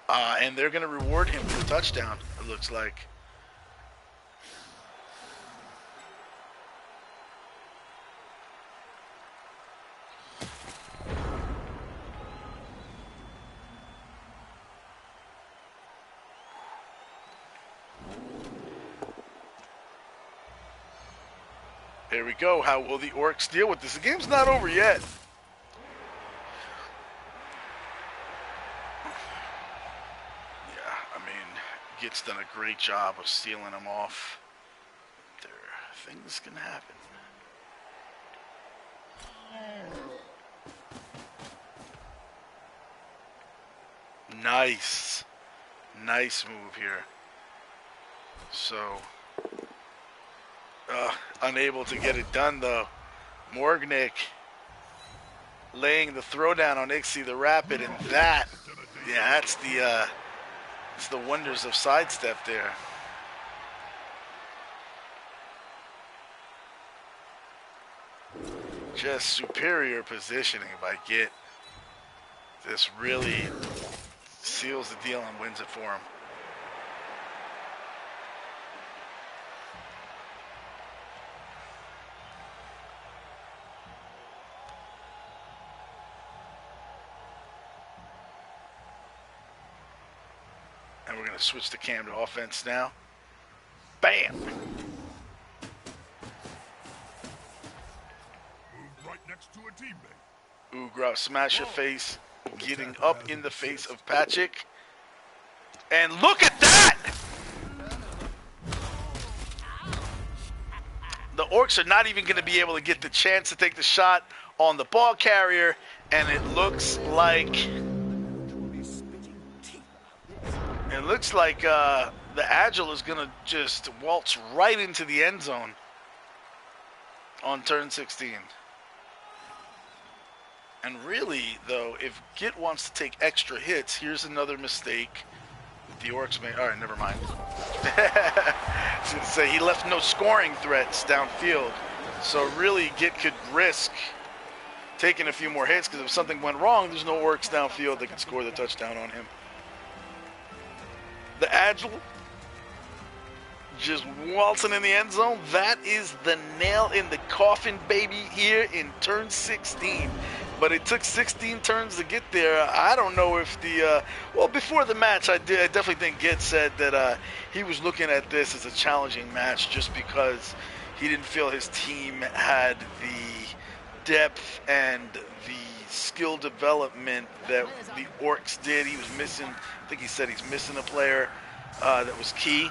and they're going to reward him for a touchdown, it looks like. There we go. How will the Orcs deal with this? The game's not over yet. Git's done a great job of sealing them off. Things can happen. Nice move here. So, unable to get it done though. Morgnick laying the throwdown on Ixie the Rapid, and that's it's the wonders of sidestep there. Just superior positioning by Git. This really seals the deal and wins it for him. And we're going to switch the cam to offense now. Bam! Right next to a teammate. Ugra smash your face, getting up in the face of Patrick. And look at that! The Orcs are not even going to be able to get the chance to take the shot on the ball carrier, and it looks like the Agile is going to just waltz right into the end zone on turn 16. And really, though, if Git wants to take extra hits, here's another mistake that the Orcs made. All right, never mind. I was going to say, he left no scoring threats downfield. So really, Git could risk taking a few more hits, because if something went wrong, there's no Orcs downfield that could score the touchdown on him. The Agile just waltzing in the end zone. That is the nail in the coffin, baby, here in turn 16. But it took 16 turns to get there. I don't know if before the match, I definitely think Git said that he was looking at this as a challenging match just because he didn't feel his team had the depth and the skill development that the Orcs did. He was missing, I think he said he's missing a player that was key.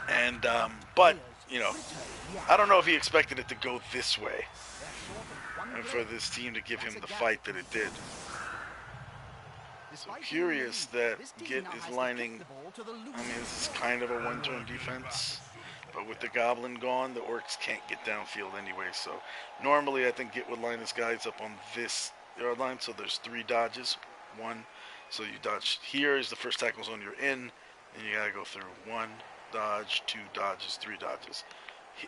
And, but, I don't know if he expected it to go this way. And for this team to give him the fight that it did. So curious that Git is lining, this is kind of a one-turn defense. But with the Goblin gone, the Orcs can't get downfield anyway. So normally I think Git would line his guys up on this line. So there's 3 dodges. 1, So you dodge here is the first tackle zone you're in, and you gotta go through 1 dodge, 2 dodges, 3 dodges.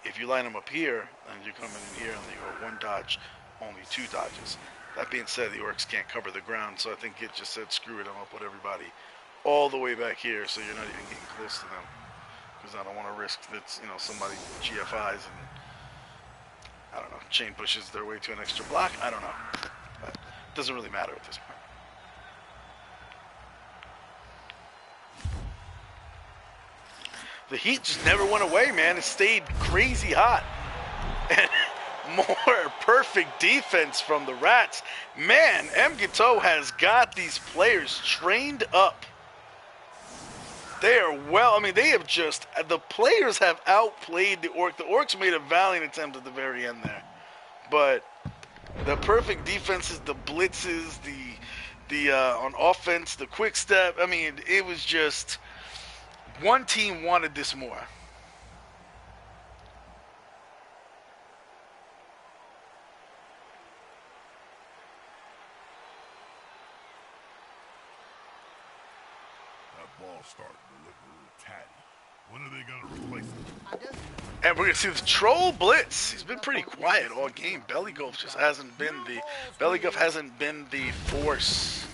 If you line them up here, and you come in here and you go 1 dodge, only 2 dodges. That being said, the orcs can't cover the ground, so I think it just said, screw it, I'm going to put everybody all the way back here so you're not even getting close to them. Because I don't want to risk that, somebody GFIs and, I don't know, chain pushes their way to an extra block. I don't know. But it doesn't really matter at this point. The heat just never went away, man. It stayed crazy hot. And more perfect defense from the Rats. Man, MGito has got these players trained up. They are they have just, the players have outplayed the Orcs. The Orcs made a valiant attempt at the very end there. But the perfect defenses, the blitzes, the on offense, the quick step. I mean, it was just, one team wanted this more. Starting to look a little tatty. When are they going to replace it? And we're going to see the Troll blitz. He's been pretty quiet all game. Bellyguff just hasn't been the force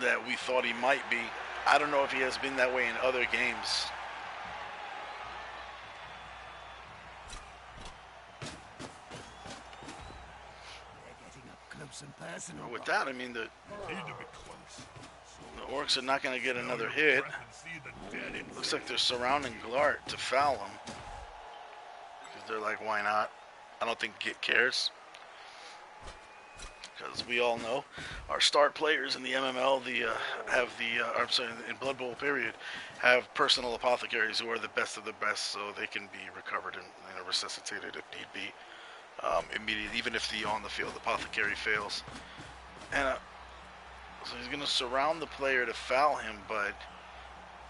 that we thought he might be. I don't know if he has been that way in other games. They're getting up close and personal. With that, I mean, the Orcs are not going to get another hit. It looks like they're surrounding Glart to foul him. Because they're like, why not? I don't think Git cares. Because we all know our star players in the MML, in Blood Bowl period, have personal apothecaries who are the best of the best, so they can be recovered and resuscitated if need be. Immediately, even if the on-the-field apothecary fails. And so he's going to surround the player to foul him, but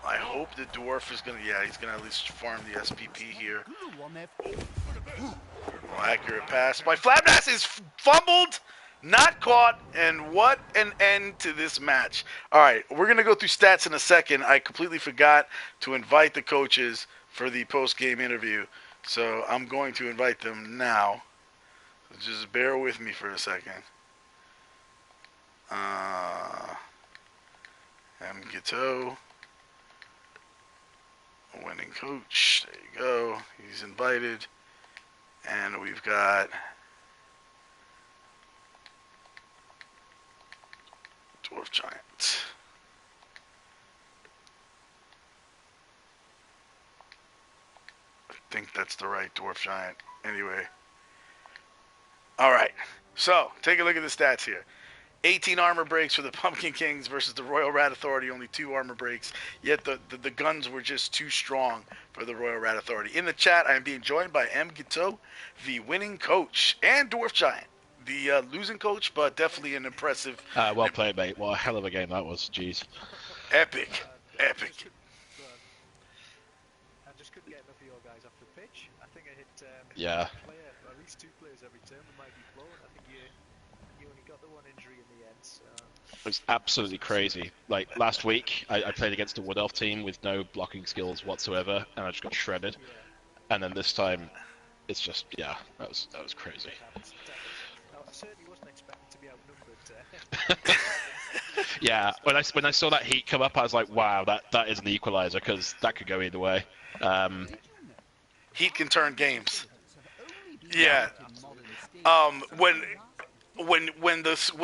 I hope the Dwarf is going to, he's going to at least farm the SPP here. Accurate pass by Flabnass is fumbled, not caught, and what an end to this match. All right, we're going to go through stats in a second. I completely forgot to invite the coaches for the post-game interview, so I'm going to invite them now. So just bear with me for a second. MGito, winning coach, there you go, he's invited, and we've got DwarfGiant. I think that's the right DwarfGiant. Anyway, all right, so take a look at the stats here. 18 armor breaks for the Pumpkin Kings versus the Royal Rat Authority, only 2 armor breaks. Yet the guns were just too strong for the Royal Rat Authority. In the chat, I am being joined by MGito, the winning coach, and DwarfGiant, the losing coach, but definitely an impressive. Well played, mate. What a hell of a game that was. Jeez. Epic. I just couldn't get enough of your guys off the pitch. I think I hit Yeah. at least 2 players every turn with my deep blow, and I think you only got the 1 injury in the end. So. It was absolutely crazy. Like last week, I played against a Wood Elf team with no blocking skills whatsoever, and I just got shredded. And then this time, it's just that was crazy. I certainly wasn't expecting to be outnumbered. Yeah, when I saw that heat come up, I was like, wow, that is an equalizer, because that could go either way. Heat can turn games. Yeah. When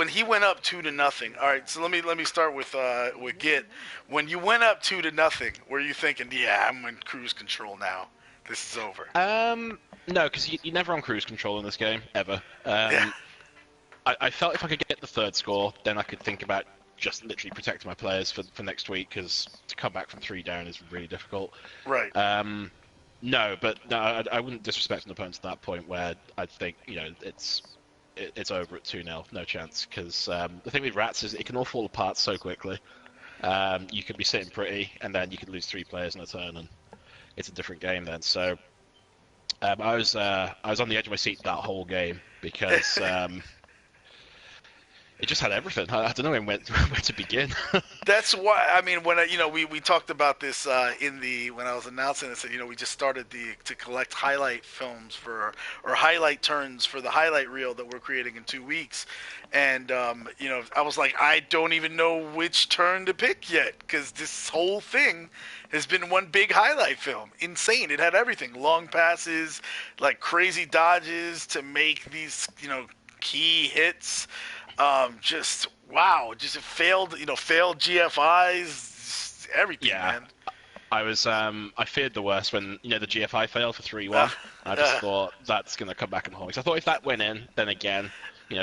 he went up 2-0. All right, so let me start with Git. When you went up 2-0, were you thinking, yeah, I'm in cruise control now? This is over. No, because you're never on cruise control in this game ever. I felt if I could get the 3rd score, then I could think about just literally protecting my players for next week, because to come back from 3 down is really difficult. Right. No, I wouldn't disrespect an opponent to that point where I'd think, it's over at 2-0, no chance. Because the thing with Rats is it can all fall apart so quickly. You could be sitting pretty, and then you could lose 3 players in a turn, and it's a different game then. So I was on the edge of my seat that whole game because It just had everything. I don't know where to begin. That's why, I mean, when we talked about this when I was announcing this, we just started to collect highlight films or highlight turns for the highlight reel that we're creating in 2 weeks, and I was like, I don't even know which turn to pick yet, because this whole thing has been one big highlight film. Insane. It had everything: long passes, like crazy dodges to make these key hits. Just wow, just failed GFIs, just everything, Yeah. man. I feared the worst when the GFI failed for 3-1. I just thought that's gonna come back and haunt me. So I thought if that went in, then again,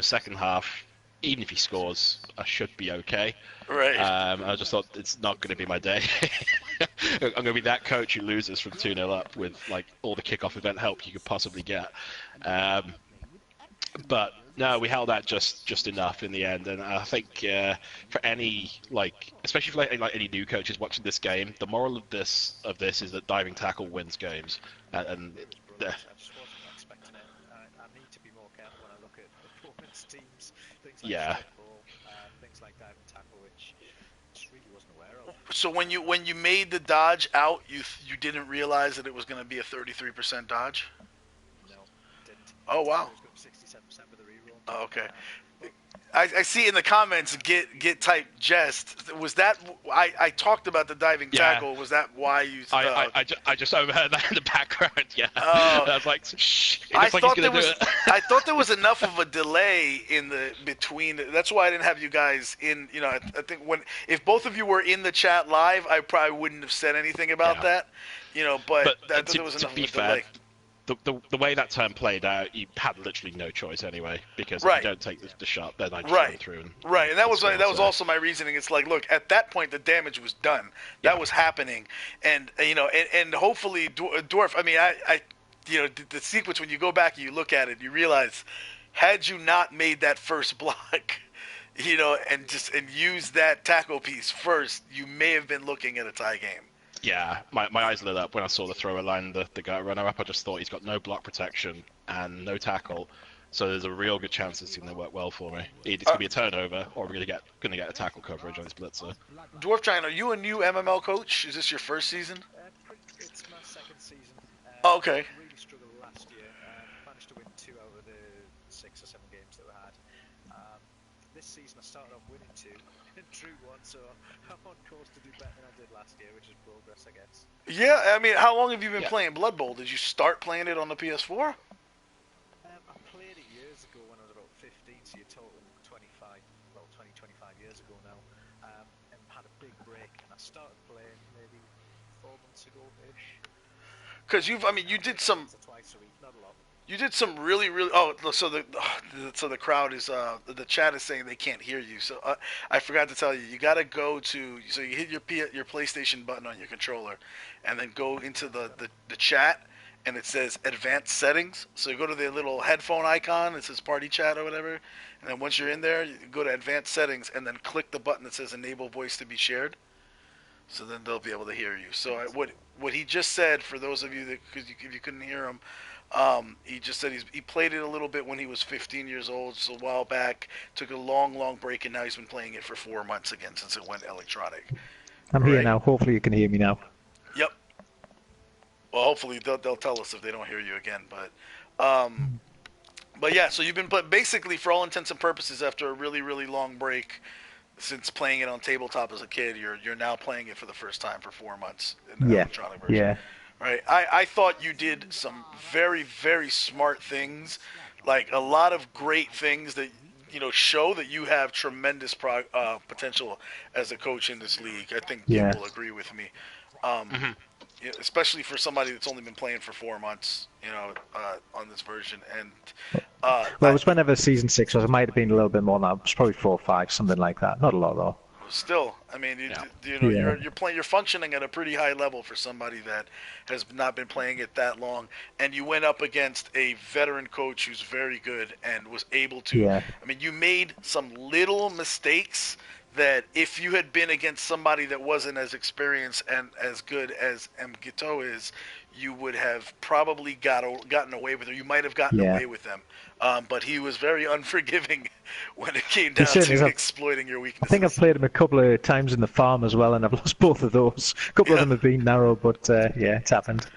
second half, even if he scores, I should be okay. Right. I just thought it's not going to be my day. I'm going to be that coach who loses from 2-0 up with like all the kickoff event help you could possibly get. But no, we held out just enough in the end, and I think for any especially for any new coaches watching this game, the moral of this is that diving tackle wins games, and I just wasn't expecting it. I need to be more careful when I look at opponents' teams, things like Yeah. football, things like diving tackle, which I just really wasn't aware of. So when you made the dodge out, you didn't realize that it was going to be a 33% dodge? No, didn't. Oh wow. It was going 67% with the reroll. Oh, okay. I see in the comments get type Jest. Was that I talked about the diving Yeah. tackle? Was that why you? I just overheard that in the background. Yeah. Oh. I was like, shh. It I looks like he's thought there gonna do was it. I thought there was enough of a delay in the between. That's why I didn't have you guys in. I think if both of you were in the chat live, I probably wouldn't have said anything about Yeah. that. But I thought to, there was to enough be of a fair, delay. the way that turn played out, you had literally no choice anyway, because Right. if you don't take the shot, then I just Right. run through. Right, and that was score, so. also my reasoning. It's like, look, at that point, the damage was done. That Yeah. was happening, and and hopefully, Dwarf. I mean, I the sequence when you go back and you look at it, you realize, had you not made that first block, and used that tackle piece first, you may have been looking at a tie game. Yeah, my eyes lit up when I saw the thrower line the guy runner up. I just thought he's got no block protection and no tackle, so there's a real good chance it's going to work well for me. It's going to be a turnover, or we're going to get a tackle coverage on this blitzer. DwarfGiant, are you a new MML coach? Is this your first season? It's my second season. Oh, okay. I really struggled last year. Managed to win 2 out of the 6 or 7 games that we had. This season I started off winning 2 and drew 1, so I'm on course to do better than I did last year, which is progress, I guess. Yeah, I mean, how long have you been Yeah. playing Blood Bowl? Did you start playing it on the PS4? I played it years ago when I was about 15, so you're talking 25 years ago now, and had a big break, and I started playing maybe 4 months ago-ish. Because you did some. Once or twice a week, not a lot. You did some really. So the crowd is the chat is saying they can't hear you. So I forgot to tell you, you got to go to. So you hit your PlayStation button on your controller, and then go into the chat, and it says Advanced Settings. So you go to the little headphone icon. It says Party Chat or whatever, and then once you're in there, you go to Advanced Settings, and then click the button that says Enable Voice to be shared. So then they'll be able to hear you. So what he just said, for those of you that if you couldn't hear him. He just said he played it a little bit when he was 15 years old, just a while back. Took a long break, and now he's been playing it for 4 months again since it went electronic. I'm here Right. now. Hopefully you can hear me now. Yep. Well, hopefully they'll tell us if they don't hear you again. But yeah, so you've been basically, for all intents and purposes, after a really long break since playing it on tabletop as a kid, you're now playing it for the first time for 4 months in the electronic version. Yeah. Right. I thought you did some very smart things, like a lot of great things that show that you have tremendous potential as a coach in this league. I think Yeah. people will agree with me, especially for somebody that's only been playing for 4 months, on this version. And Well, it was whenever season 6 was. It might have been a little bit more now. It was probably 4 or 5, something like that. Not a lot though. still, I mean, Yeah. you're functioning at a pretty high level for somebody that has not been playing it that long, and you went up against a veteran coach who's very good and was able to. Yeah. I mean, you made some little mistakes that if you had been against somebody that wasn't as experienced and as good as Mgito is, you would have probably gotten away with it. You might have gotten Yeah. away with them. But he was very unforgiving when it came He down certainly is. to exploiting your I weaknesses. think I've played him a couple of times in the farm as well, and I've lost both of those. A couple of them have been narrow, but yeah, it's happened.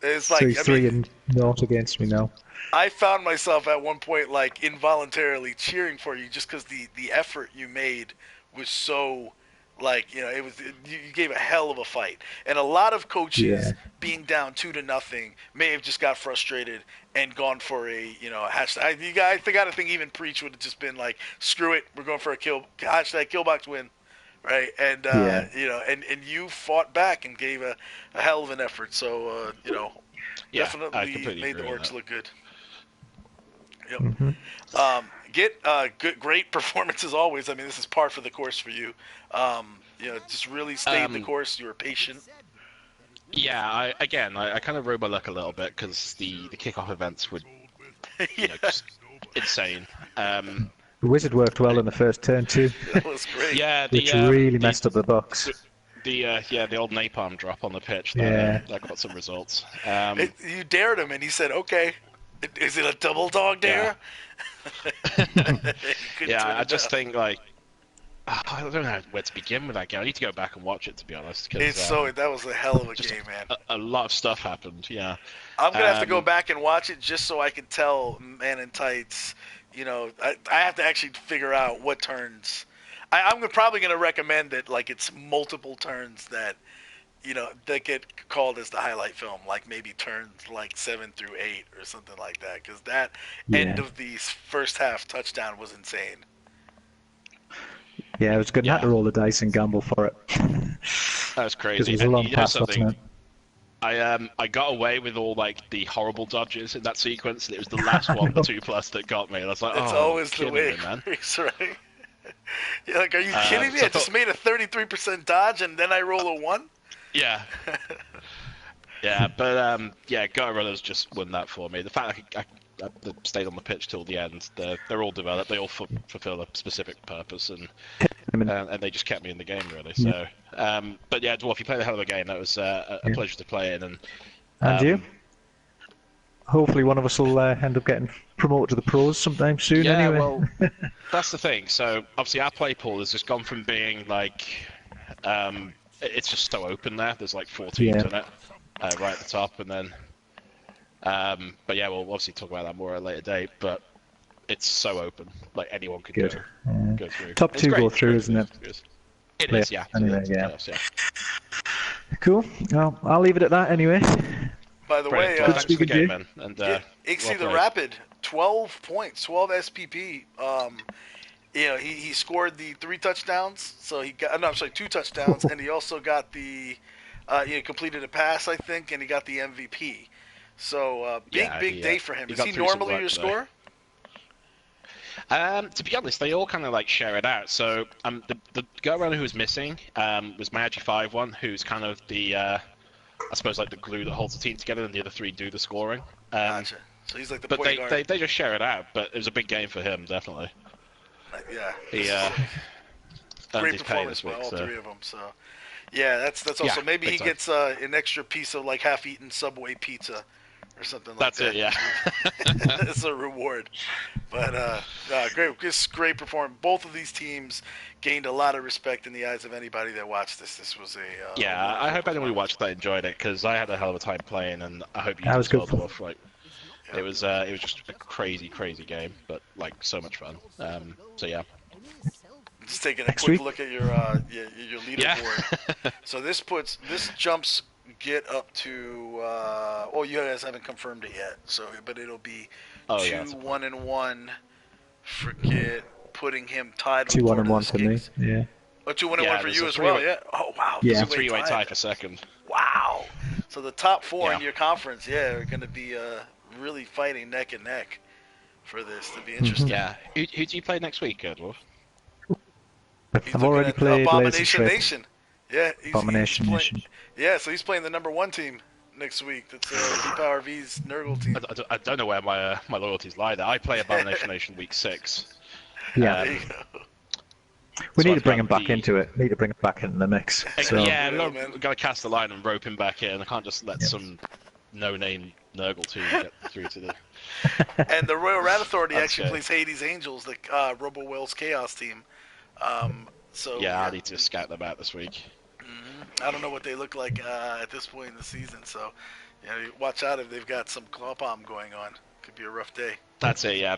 It's So like, he's 3-0 against me now. I found myself at one point like involuntarily cheering for you just because the effort you made was so, like, it was, you gave a hell of a fight. And a lot of coaches being down 2-0 may have just got frustrated and gone for a hashtag. I think even Preach would have just been like, screw it, we're going for a hashtag killbox win. Right, and and you fought back and gave a hell of an effort. So definitely made the orcs look good. Yep. Mm-hmm. Great performance as always. I mean, this is par for the course for you. Just really stayed the course. You were patient. Yeah, I kind of rode my luck a little bit because the kickoff events were just insane. The wizard worked well in the first turn too. That was great. Yeah, which really messed up the box. The old napalm drop on the pitch. That got some results. You dared him, and he said, "Okay, is it a double dog dare?" Yeah, I just think like I don't know where to begin with that game. I need to go back and watch it, to be honest. That was a hell of a game, man. A lot of stuff happened. Yeah, I'm gonna have to go back and watch it just so I can tell Man in Tights. I have to actually figure out what turns. I'm probably going to recommend that, like, it's multiple turns that, that get called as the highlight film, like maybe turns like 7 through 8 or something like that, because that end of the first half touchdown was insane. Yeah, it was good. I had to roll the dice and gamble for it. That was crazy. Because it was a long pass, wasn't it? I got away with all like the horrible dodges in that sequence, and it was the last one, the 2+ that got me. And I was like, it's always the way it works, right? You're like, are you kidding me? I just made a 33% dodge, and then I roll a 1? Yeah. Yeah, but Gutter Runners just won that for me. The fact I stayed on the pitch till the end, they're all developed, they all fulfill a specific purpose, and they just kept me in the game, really. So, but yeah, Dwarf, you played a hell of a game. That was a pleasure to play in. And you? Hopefully one of us will end up getting promoted to the pros sometime soon. Yeah, anyway. well, that's the thing. So, obviously our play pool has just gone from being like, it's just so open there. There's like 4 teams in it, right at the top, and then but yeah, we'll obviously talk about that more at a later date, but it's so open, like anyone could go through. Top 2 go through, isn't it? It is, yeah. Anyway, yeah. Cool. Well, I'll leave it at that anyway. By the way, thanks for the game, man. And Ixie the Rapid, 12 points, 12 SPP. He scored the 3 touchdowns, so he got 2 touchdowns, and he also got the completed a pass, I think, and he got the MVP. So big day for him. Is he normally your scorer? To be honest, they all kind of like share it out. So the go runner who was missing was Magi 5-1, who's kind of the I suppose like the glue that holds the team together, and the other 3 do the scoring. Gotcha. So he's like the but point guard. they just share it out. But it was a big game for him, definitely. Yeah. He great performance by all 3 of them. So yeah, that's also maybe he gets an extra piece of like half-eaten Subway pizza or something like that. That's it, yeah. It's a reward. But great performance. Both of these teams gained a lot of respect in the eyes of anybody that watched this. This was a I hope anyone who watched that enjoyed it, because I had a hell of a time playing, and I hope you did as well. Like, it was just a crazy game, but like so much fun. So yeah. Just taking a quick look at your leaderboard. So this jumps get up to you guys haven't confirmed it yet. So but it'll be 2-1-1. Forget putting him tied. 2-1-1 for me. Yeah. Oh, 2-1-1 for you as well. Yeah. Oh wow. Yeah. It's a 3-way tie for second. Wow. So the top 4 in your conference, are going to be really fighting neck and neck for this. To be interesting. Yeah. Who do you play next week, Dwarf? I've already played Abomination Nation. Yeah, Abomination Nation. Yeah, so he's playing the #1 team next week. That's Power V's Nurgle team. I don't know where my loyalties lie there. I play Abomination Nation week 6. Yeah. There you go. We So need I've to bring got him back the- into it. Need to bring him back into the mix. So, Yeah, man. we've got to cast the line and rope him back in. I can't just let some no-name Nurgle team get through to the... And the Royal Rat Authority That's actually good. plays Hades Angels, the Robo Wells Chaos team. So Yeah, I need to scout them out this week. I don't know what they look like at this point in the season. So, watch out if they've got some claw palm going on. Could be a rough day. That's it, yeah.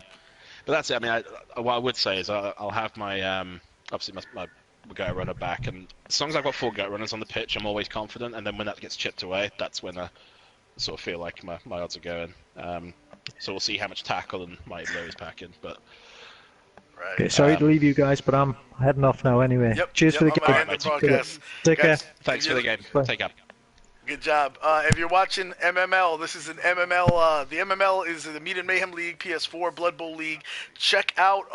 But that's it. I mean, what I would say is I'll have my obviously my go runner back, and as long as I've got 4 go runners on the pitch, I'm always confident. And then when that gets chipped away, that's when I sort of feel like my odds are going. So we'll see how much tackle and mighty blow is packing. But Right. okay, sorry to leave you guys, but I'm heading off now anyway. Cheers for the I'm game. gonna end the broadcast. Take care. Guys, thanks if for the you're- game. Bye. Take care. Good job. If you're watching MML, this is an MML. The MML is the Meat and Mayhem League, PS4 Blood Bowl League. Check out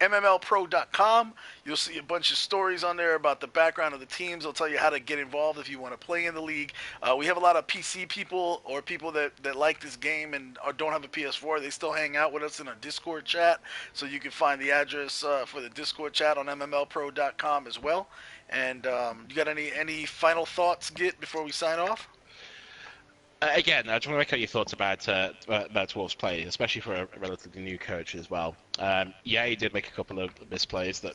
MMLPro.com. You'll see a bunch of stories on there about the background of the teams. They'll tell you how to get involved if you want to play in the league. We have a lot of PC people or people that like this game and or don't have a PS4. They still hang out with us in our Discord chat. So you can find the address for the Discord chat on MMLPro.com as well. And you got any final thoughts, Git, before we sign off? Again, I just want to echo your thoughts about Dwarf's play, especially for a relatively new coach as well. Yeah, he did make a couple of misplays that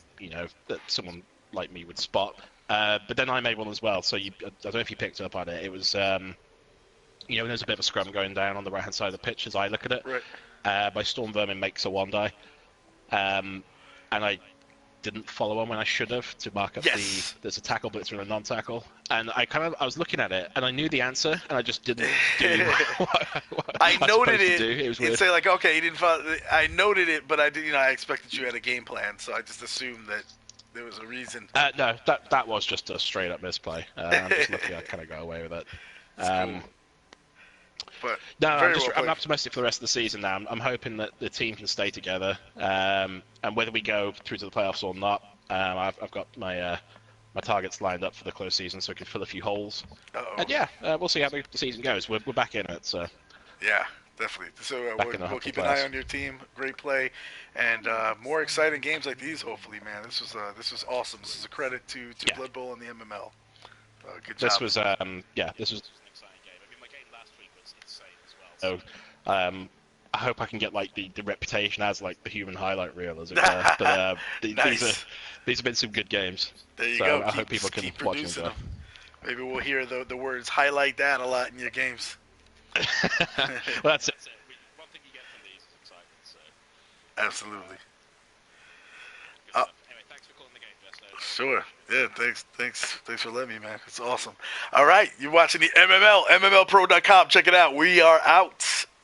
that someone like me would spot, but then I made one as well. So I don't know if you picked up on it. It was there's a bit of a scrum going down on the right hand side of the pitch as I look at it. Right. My Storm Vermin makes a 1-die, and I didn't follow on when I should have to mark up there's a tackle blitzer and a non-tackle, and I was looking at it and I knew the answer and I just didn't do what I noted supposed it. to do. It was You'd weird. say like, okay, you didn't follow. I noted it, but I did. I expected you had a game plan, so I just assumed that there was a reason. No, that was just a straight up misplay. I'm just lucky I kind of got away with it. Cool. But No, very I'm well played. optimistic for the rest of the season now. I'm hoping that the team can stay together, and whether we go through to the playoffs or not, I've got my targets lined up for the close season, so we can fill a few holes. Uh-oh. And yeah, we'll see how the season goes. We're back in it, so Yeah, definitely. So Back in the we'll hunt keep for an eye playoffs. on your team. Great play, and more exciting games like these. Hopefully, man. This was awesome. This is a credit to Yeah. Blood Bowl and the MML. Good job. this was an exciting game. I mean, my game last week was insane as well. So I hope I can get like the reputation as like the human highlight reel, as it were. But Nice. these have been some good games. There you so go. I hope people can keep watch and producing enjoy. them. Maybe we'll hear the words "highlight that" a lot in your games. Well, that's it. One thing you get from these is excitement. So. Absolutely. Anyway, thanks for calling the game, Jess. Sure. Yeah, thanks for letting me, man. It's awesome. All right, you're watching the MML, MMLPro.com. Check it out. We are out.